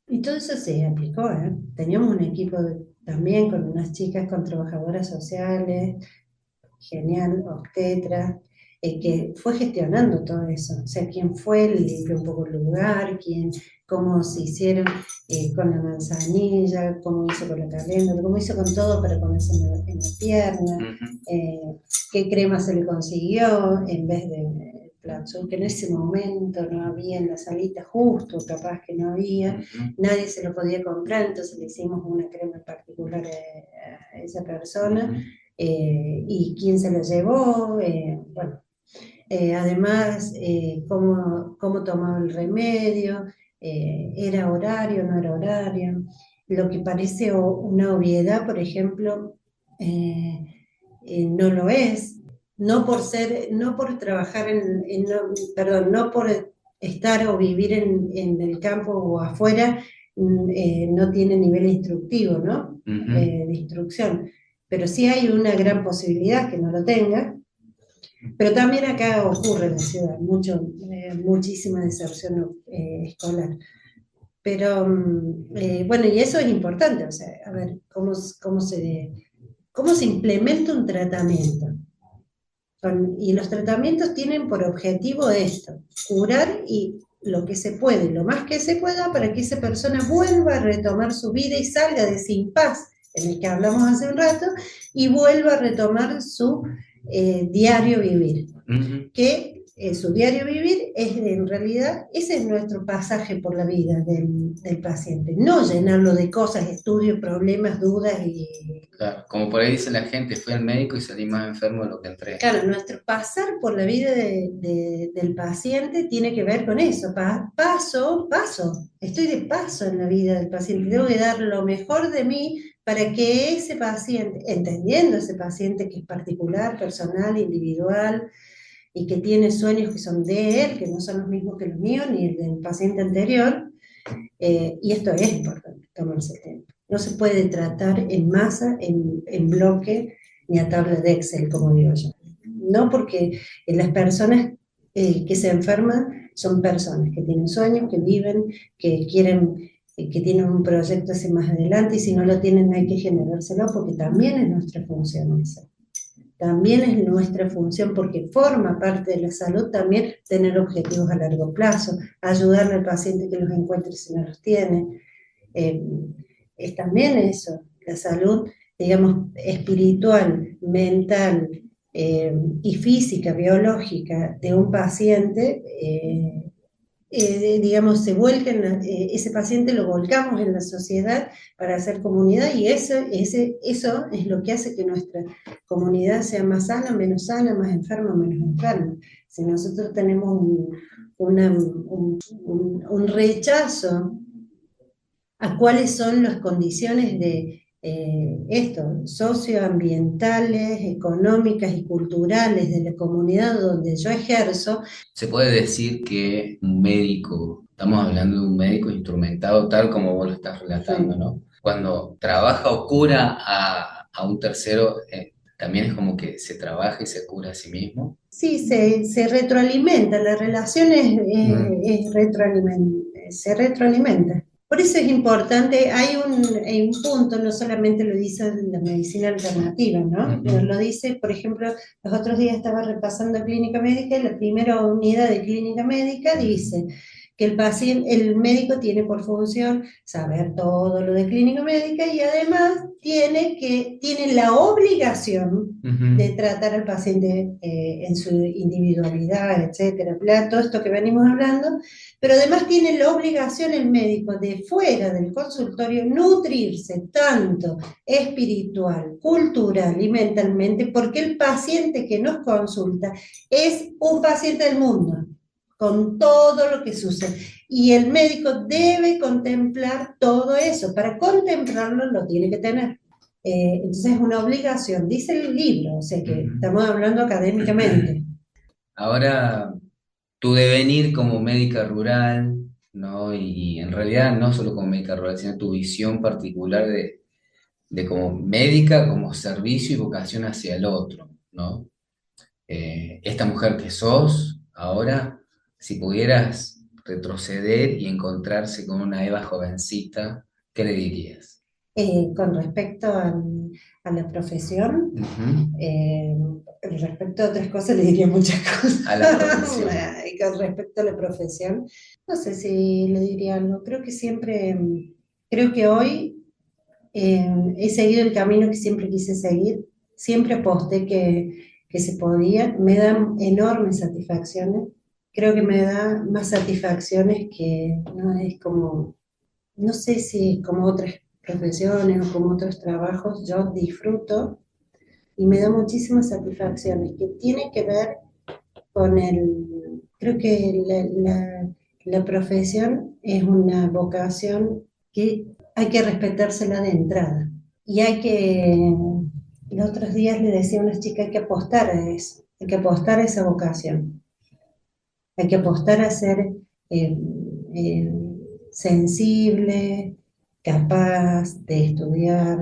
Y todo eso se aplicó, ¿eh? Teníamos un equipo también con unas chicas, con trabajadoras sociales, genial, obstetra, que fue gestionando todo eso. O sea, quién fue, le limpió un poco el lugar, cómo se hicieron con la manzanilla, cómo hizo con la caléndula, cómo hizo con todo para ponerse en la pierna, qué crema se le consiguió en vez de Platzul, que en ese momento no había en la salita, justo capaz que no había, nadie se lo podía comprar, entonces le hicimos una crema en particular a esa persona. Y quién se la llevó, bueno, además cómo tomaba el remedio, era horario, no era horario, lo que parece una obviedad, por ejemplo, no lo es, no por trabajar perdón, no por estar o vivir en el campo o afuera, no tiene nivel instructivo, ¿no? De instrucción. Pero sí hay una gran posibilidad que no lo tenga, pero también acá ocurre en la ciudad, muchísima deserción escolar. Pero bueno, y eso es importante, o sea, a ver, cómo se implementa un tratamiento. Y los tratamientos tienen por objetivo esto, curar y lo que se puede, lo más que se pueda, para que esa persona vuelva a retomar su vida y salga de ese impasse en el que hablamos hace un rato, y vuelva a retomar su diario vivir. Que su diario vivir es en realidad, ese es nuestro pasaje por la vida del paciente, no llenarlo de cosas, estudios, problemas, dudas y... Claro, como por ahí dice la gente, fui al médico y salí más enfermo de lo que entré. Claro, nuestro pasar por la vida del paciente tiene que ver con eso, paso, estoy de paso en la vida del paciente, tengo que dar lo mejor de mí para que ese paciente, entendiendo ese paciente que es particular, personal, individual, y que tiene sueños que son de él, que no son los mismos que los míos, ni el del paciente anterior, y esto es importante, tomarse el tiempo. No se puede tratar en masa, en bloque, ni a tabla de Excel, como digo yo. No, porque las personas que se enferman son personas que tienen sueños, que viven, que quieren que tienen un proyecto hacia más adelante, y si no lo tienen hay que generárselo porque también es nuestra función esa. También es nuestra función porque forma parte de la salud también tener objetivos a largo plazo, ayudarle al paciente que los encuentre si no los tiene. Es también eso, la salud, digamos, espiritual, mental y física, biológica de un paciente, digamos, se vuelca ese paciente lo volcamos en la sociedad para hacer comunidad, y eso es lo que hace que nuestra comunidad sea más sana, más enferma, menos enferma. Si nosotros tenemos un rechazo a cuáles son las condiciones de socioambientales, económicas y culturales de la comunidad donde yo ejerzo. Se puede decir que un médico, estamos hablando de un médico instrumentado tal como vos lo estás relatando, Sí. ¿no? Cuando trabaja o cura a un tercero, también es como que se trabaja y se cura a sí mismo. Sí, se retroalimenta, la relación se retroalimenta. Por eso es importante, hay un punto, no solamente lo dice la medicina alternativa, ¿no? Lo dice, por ejemplo, los otros días estaba repasando clínica médica y la primera unidad de clínica médica dice que el médico tiene por función saber todo lo de clínica médica y además tiene la obligación de tratar al paciente en su individualidad, etcétera, todo esto que venimos hablando, pero además tiene la obligación el médico de fuera del consultorio nutrirse tanto espiritual, cultural y mentalmente, porque el paciente que nos consulta es un paciente del mundo, con todo lo que sucede. Y el médico debe contemplar todo eso. Para contemplarlo lo tiene que tener. Entonces es una obligación, dice el libro, o sea que estamos hablando académicamente. Ahora, tu devenir como médica rural, ¿no? Y en realidad no solo como médica rural, sino tu visión particular de como médica, como servicio y vocación hacia el otro, ¿no? Esta mujer que sos, ahora, si pudieras retroceder y encontrarse con una Eva jovencita, ¿qué le dirías? Con respecto a la profesión, respecto a otras cosas le diría muchas cosas. A la profesión. Y con respecto a la profesión, no sé si le diría algo. Creo que hoy he seguido el camino que siempre quise seguir, siempre aposté que se podía, me dan enormes satisfacciones, creo que me da más satisfacciones que, no es como, no sé si como otras profesiones o como otros trabajos, yo disfruto y me da muchísimas satisfacciones que tiene que ver con creo que la profesión es una vocación que hay que respetársela de entrada. Y los otros días le decía a una chica, hay que apostar a eso, hay que apostar a esa vocación, hay que apostar a ser eh, eh, sensible, capaz de estudiar,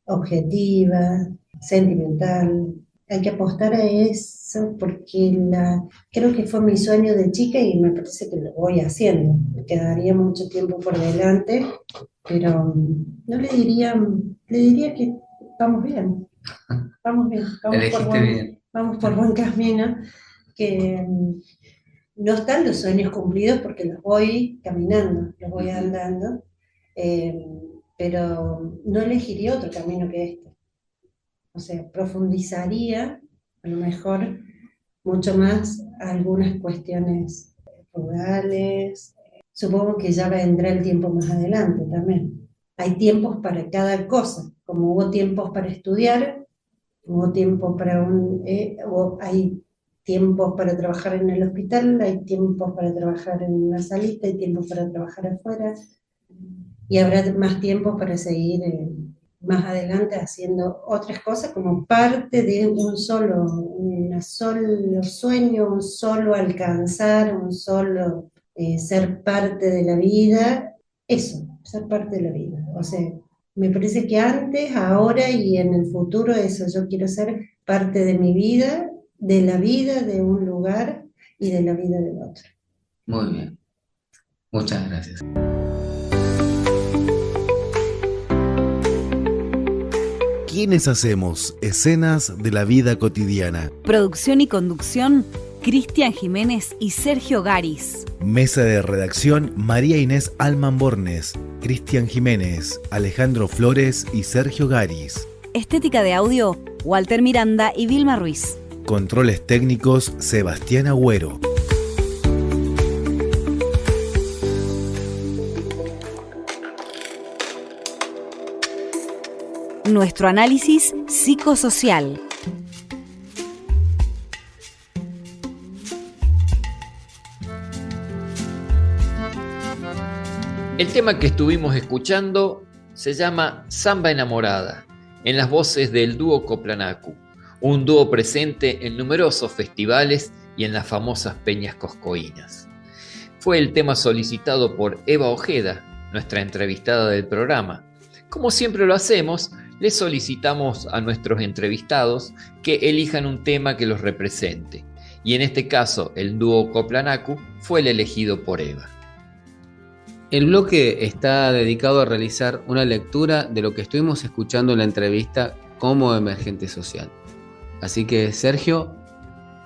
objetiva, sentimental. Hay que apostar a eso porque creo que fue mi sueño de chica y me parece que lo voy haciendo. Me quedaría mucho tiempo por delante, pero no le diría que vamos bien, Elegiste bien. vamos por buen camino, que no están los sueños cumplidos porque los voy caminando, los voy andando, eh, pero no elegiría otro camino que este. O sea, profundizaría a lo mejor mucho más algunas cuestiones rurales. Supongo que ya vendrá el tiempo más adelante también. Hay tiempos para cada cosa, como hubo tiempos para estudiar, hubo tiempos hay tiempos para trabajar en el hospital, hay tiempos para trabajar en una salita, hay tiempos para trabajar afuera, y habrá más tiempos para seguir más adelante haciendo otras cosas como parte de un solo sueño, un solo alcanzar, un solo ser parte de la vida, eso, ser parte de la vida. O sea, me parece que antes, ahora y en el futuro eso, yo quiero ser parte de mi vida, de la vida de un lugar y de la vida del otro. Muy bien. Muchas gracias. ¿Quiénes hacemos escenas de la vida cotidiana? Producción y conducción, Cristian Jiménez y Sergio Garis. Mesa de redacción, María Inés Alman Bornes, Cristian Jiménez, Alejandro Flores y Sergio Garis. Estética de audio, Walter Miranda y Vilma Ruiz. Controles técnicos, Sebastián Agüero. Nuestro análisis psicosocial. El tema que estuvimos escuchando se llama Samba Enamorada, en las voces del dúo Coplanacu, un dúo presente en numerosos festivales y en las famosas peñas coscoínas. Fue el tema solicitado por Eva Ojeda, nuestra entrevistada del programa. Como siempre lo hacemos, le solicitamos a nuestros entrevistados que elijan un tema que los represente, y en este caso el dúo Coplanacu fue el elegido por Eva. El bloque está dedicado a realizar una lectura de lo que estuvimos escuchando en la entrevista como emergente social. Así que, Sergio,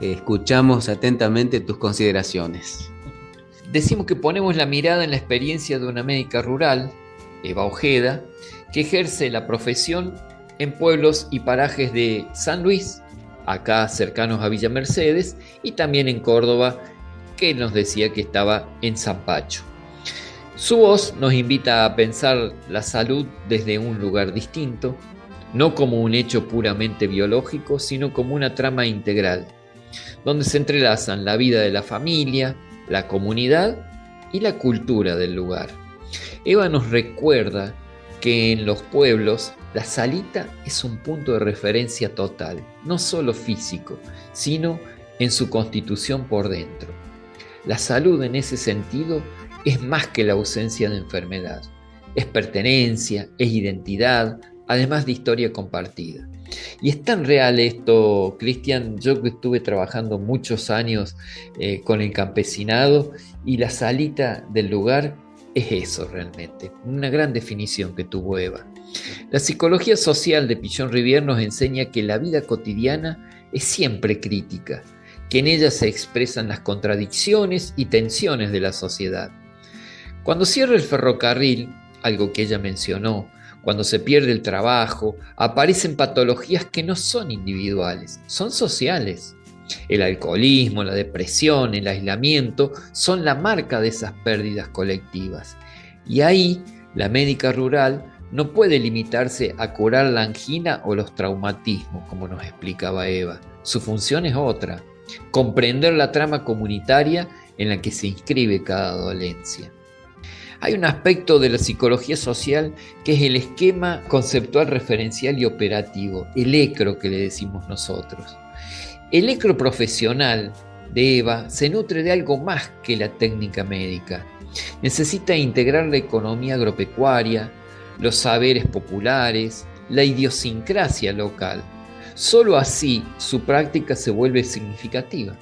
escuchamos atentamente tus consideraciones. Decimos que ponemos la mirada en la experiencia de una médica rural, Eva Ojeda, que ejerce la profesión en pueblos y parajes de San Luis, acá cercanos a Villa Mercedes, y también en Córdoba, que nos decía que estaba en Zampacho. Su voz nos invita a pensar la salud desde un lugar distinto, no como un hecho puramente biológico, sino como una trama integral, donde se entrelazan la vida de la familia, la comunidad y la cultura del lugar. Eva nos recuerda que en los pueblos la salita es un punto de referencia total, no solo físico, sino en su constitución por dentro. La salud en ese sentido es más que la ausencia de enfermedad, es pertenencia, es identidad, además de historia compartida. Y es tan real esto, Cristian, yo que estuve trabajando muchos años con el campesinado, y la salita del lugar es eso realmente, una gran definición que tuvo Eva. La psicología social de Pichon Rivière nos enseña que la vida cotidiana es siempre crítica, que en ella se expresan las contradicciones y tensiones de la sociedad. Cuando cierra el ferrocarril, algo que ella mencionó, cuando se pierde el trabajo, aparecen patologías que no son individuales, son sociales. El alcoholismo, la depresión, el aislamiento son la marca de esas pérdidas colectivas. Y ahí la médica rural no puede limitarse a curar la angina o los traumatismos, como nos explicaba Eva. Su función es otra, comprender la trama comunitaria en la que se inscribe cada dolencia. Hay un aspecto de la psicología social que es el esquema conceptual referencial y operativo, el ECRO que le decimos nosotros. El ECRO profesional de Eva se nutre de algo más que la técnica médica. Necesita integrar la economía agropecuaria, los saberes populares, la idiosincrasia local. Solo así su práctica se vuelve significativa.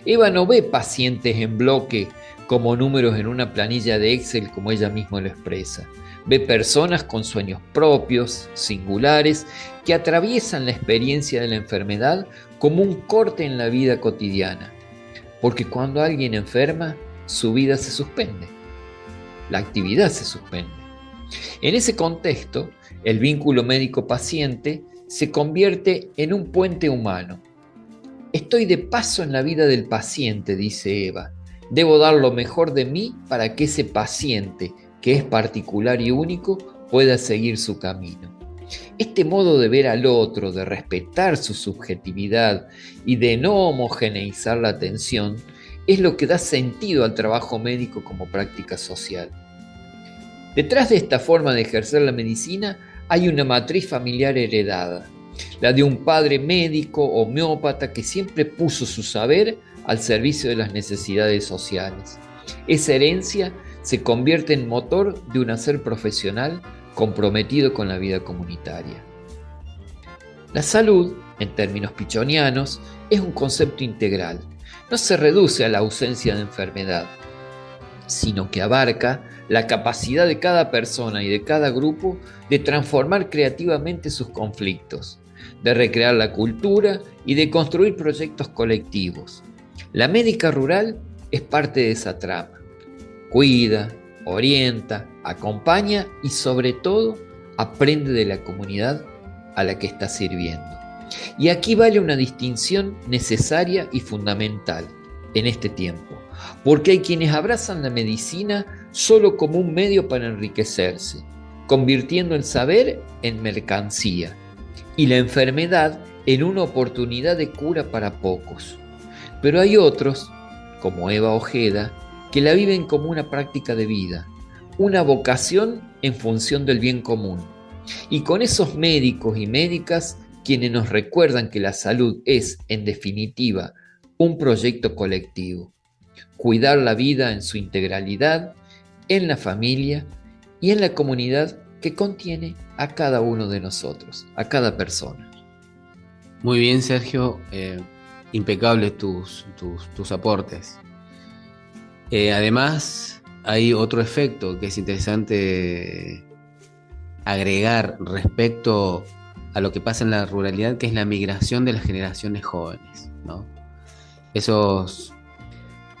Eva no ve pacientes en bloque como números en una planilla de Excel, como ella misma lo expresa. Ve personas con sueños propios, singulares, que atraviesan la experiencia de la enfermedad como un corte en la vida cotidiana. Porque cuando alguien enferma, su vida se suspende. La actividad se suspende. En ese contexto, el vínculo médico-paciente se convierte en un puente humano. Estoy de paso en la vida del paciente, dice Eva. Debo dar lo mejor de mí para que ese paciente, que es particular y único, pueda seguir su camino. Este modo de ver al otro, de respetar su subjetividad y de no homogeneizar la atención, es lo que da sentido al trabajo médico como práctica social. Detrás de esta forma de ejercer la medicina hay una matriz familiar heredada, la de un padre médico homeópata que siempre puso su saber al servicio de las necesidades sociales. Esa herencia se convierte en motor de un hacer profesional comprometido con la vida comunitaria. La salud, en términos pichonianos, es un concepto integral. No se reduce a la ausencia de enfermedad. sino que abarca la capacidad de cada persona y de cada grupo de transformar creativamente sus conflictos, de recrear la cultura y de construir proyectos colectivos. La médica rural es parte de esa trama. Cuida, orienta, acompaña y sobre todo aprende de la comunidad a la que está sirviendo. Y aquí vale una distinción necesaria y fundamental en este tiempo, porque hay quienes abrazan la medicina solo como un medio para enriquecerse, convirtiendo el saber en mercancía y la enfermedad en una oportunidad de cura para pocos. Pero hay otros, como Eva Ojeda, que la viven como una práctica de vida, una vocación en función del bien común. Y con esos médicos y médicas quienes nos recuerdan que la salud es, en definitiva, un proyecto colectivo. Cuidar la vida en su integralidad, en la familia y en la comunidad que contiene a cada uno de nosotros, a cada persona. Muy bien, Sergio, impecables tus aportes. Además, hay otro efecto que es interesante agregar respecto a lo que pasa en la ruralidad, que es la migración de las generaciones jóvenes, ¿no? Esos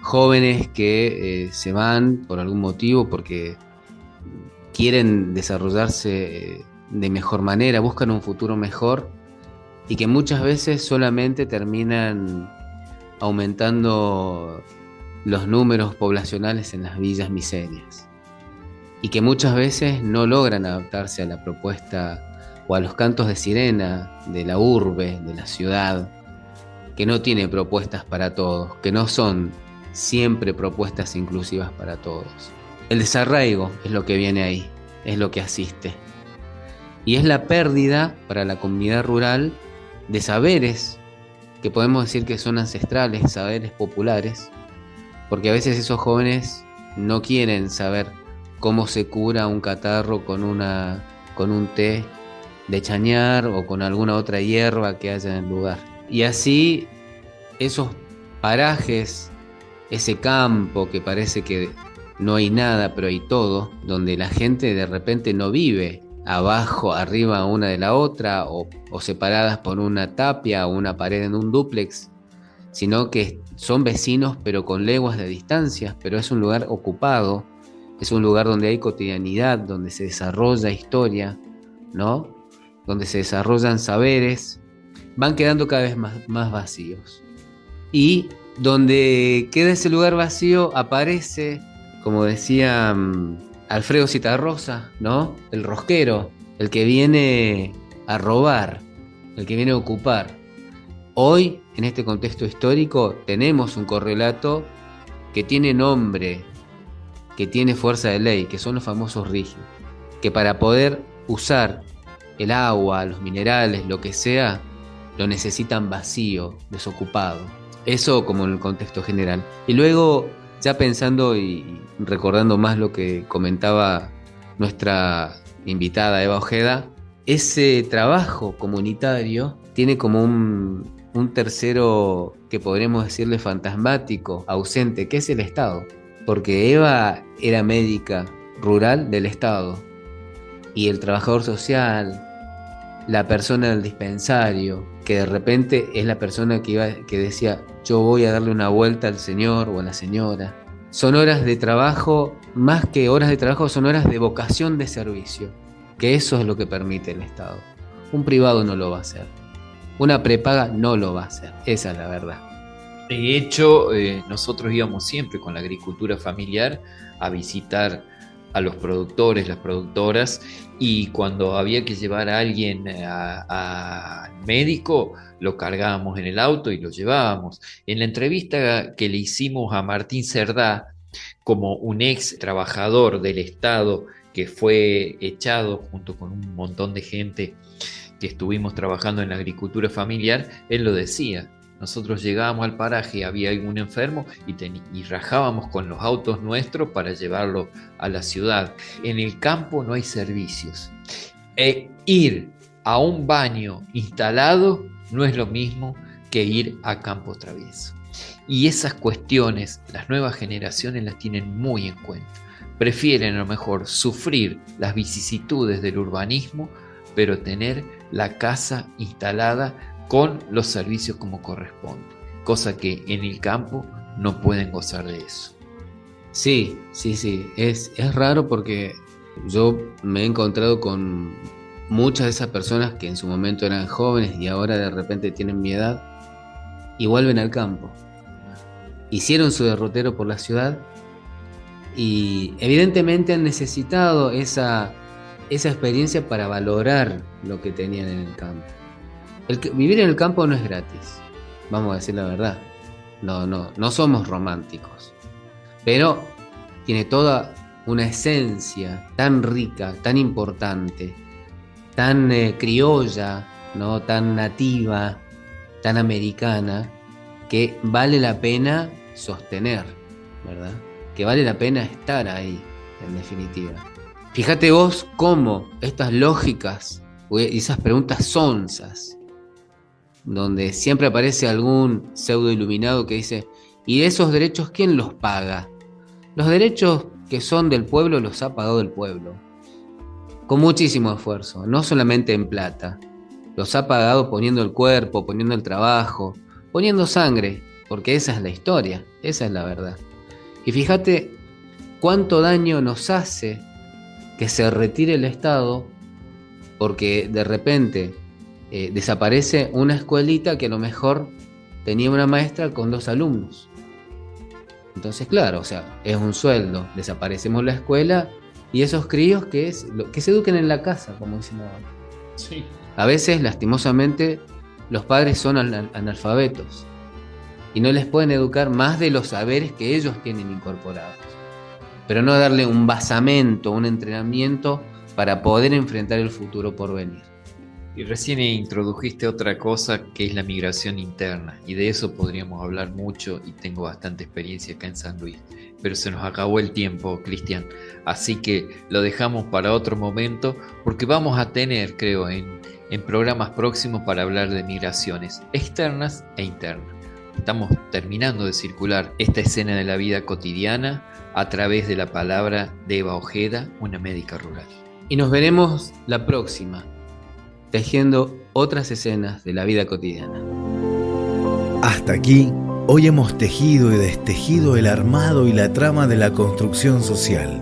jóvenes que se van por algún motivo, porque quieren desarrollarse de mejor manera, buscan un futuro mejor, y que muchas veces solamente terminan aumentando los números poblacionales en las villas miserias, y que muchas veces no logran adaptarse a la propuesta o a los cantos de sirena de la urbe, de la ciudad, que no tiene propuestas para todos, que no son siempre propuestas inclusivas para todos. El desarraigo es lo que viene ahí, es lo que asiste. Y es la pérdida para la comunidad rural de saberes que podemos decir que son ancestrales, saberes populares, porque a veces esos jóvenes no quieren saber cómo se cura un catarro con un té de chañar o con alguna otra hierba que haya en el lugar. Y así esos parajes, ese campo que parece que no hay nada pero hay todo, donde la gente de repente no vive abajo, arriba una de la otra o separadas por una tapia o una pared en un dúplex, sino que son vecinos pero con leguas de distancia, pero es un lugar ocupado, es un lugar donde hay cotidianidad, donde se desarrolla historia, ¿no? Donde se desarrollan saberes, van quedando cada vez más vacíos. Y donde queda ese lugar vacío aparece, como decía Alfredo Zitarrosa, ¿no? El rosquero, el que viene a robar, el que viene a ocupar. Hoy, en este contexto histórico, tenemos un correlato que tiene nombre, que tiene fuerza de ley, que son los famosos rígidos, que para poder usar el agua, los minerales, lo que sea, lo necesitan vacío, desocupado. Eso como en el contexto general. Y luego, ya pensando y recordando más lo que comentaba nuestra invitada Eva Ojeda, ese trabajo comunitario tiene como un tercero que podríamos decirle fantasmático, ausente, que es el Estado. Porque Eva era médica rural del Estado y el trabajador social, la persona del dispensario, que de repente es la persona que decía, yo voy a darle una vuelta al señor o a la señora. Son horas de trabajo, más que horas de trabajo, son horas de vocación de servicio, que eso es lo que permite el Estado. Un privado no lo va a hacer, una prepaga no lo va a hacer, esa es la verdad. De hecho, nosotros íbamos siempre con la agricultura familiar a visitar a los productores, las productoras, y cuando había que llevar a alguien al médico, lo cargábamos en el auto y lo llevábamos. En la entrevista que le hicimos a Martín Cerdá, como un ex trabajador del Estado que fue echado junto con un montón de gente que estuvimos trabajando en la agricultura familiar, él lo decía. Nosotros llegábamos al paraje, había algún enfermo y rajábamos con los autos nuestros para llevarlo a la ciudad. En el campo no hay servicios. Ir a un baño instalado no es lo mismo que ir a campo traviesa. Y esas cuestiones las nuevas generaciones las tienen muy en cuenta. Prefieren a lo mejor sufrir las vicisitudes del urbanismo, pero tener la casa instalada con los servicios como corresponde, cosa que en el campo no pueden gozar de eso. Sí. Es raro porque yo me he encontrado con muchas de esas personas que en su momento eran jóvenes y ahora de repente tienen mi edad y vuelven al campo. Hicieron su derrotero por la ciudad y evidentemente han necesitado esa experiencia para valorar lo que tenían en el campo. Vivir en el campo no es gratis, vamos a decir la verdad. No somos románticos, pero tiene toda una esencia tan rica, tan importante, tan criolla, ¿no? Tan nativa, tan americana, que vale la pena sostener, ¿verdad? Que vale la pena estar ahí, en definitiva. Fíjate vos cómo estas lógicas y esas preguntas sonzas, donde siempre aparece algún pseudo iluminado que dice: ¿y esos derechos quién los paga? Los derechos que son del pueblo los ha pagado el pueblo, con muchísimo esfuerzo, no solamente en plata. Los ha pagado poniendo el cuerpo, poniendo el trabajo, poniendo sangre, porque esa es la historia, esa es la verdad. Y fíjate cuánto daño nos hace que se retire el Estado, porque de repente desaparece una escuelita que a lo mejor tenía una maestra con 2 alumnos. Entonces, claro, o sea, es un sueldo, desaparecemos la escuela y esos críos que se eduquen en la casa, como dicen ahora. Sí. A veces, lastimosamente, los padres son analfabetos y no les pueden educar más de los saberes que ellos tienen incorporados, pero no darle un basamento, un entrenamiento para poder enfrentar el futuro por venir. Y recién introdujiste otra cosa que es la migración interna, y de eso podríamos hablar mucho y tengo bastante experiencia acá en San Luis, pero se nos acabó el tiempo, Cristian, así que lo dejamos para otro momento porque vamos a tener, creo, en programas próximos para hablar de migraciones externas e internas. Estamos terminando de circular esta escena de la vida cotidiana a través de la palabra de Eva Ojeda, una médica rural. Y nos veremos la próxima, tejiendo otras escenas de la vida cotidiana. Hasta aquí, hoy hemos tejido y destejido el armado y la trama de la construcción social,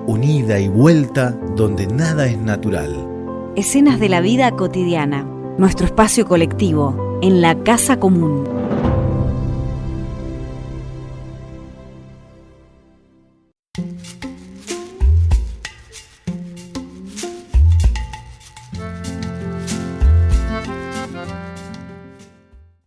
unida y vuelta donde nada es natural. Escenas de la vida cotidiana, nuestro espacio colectivo, en la casa común.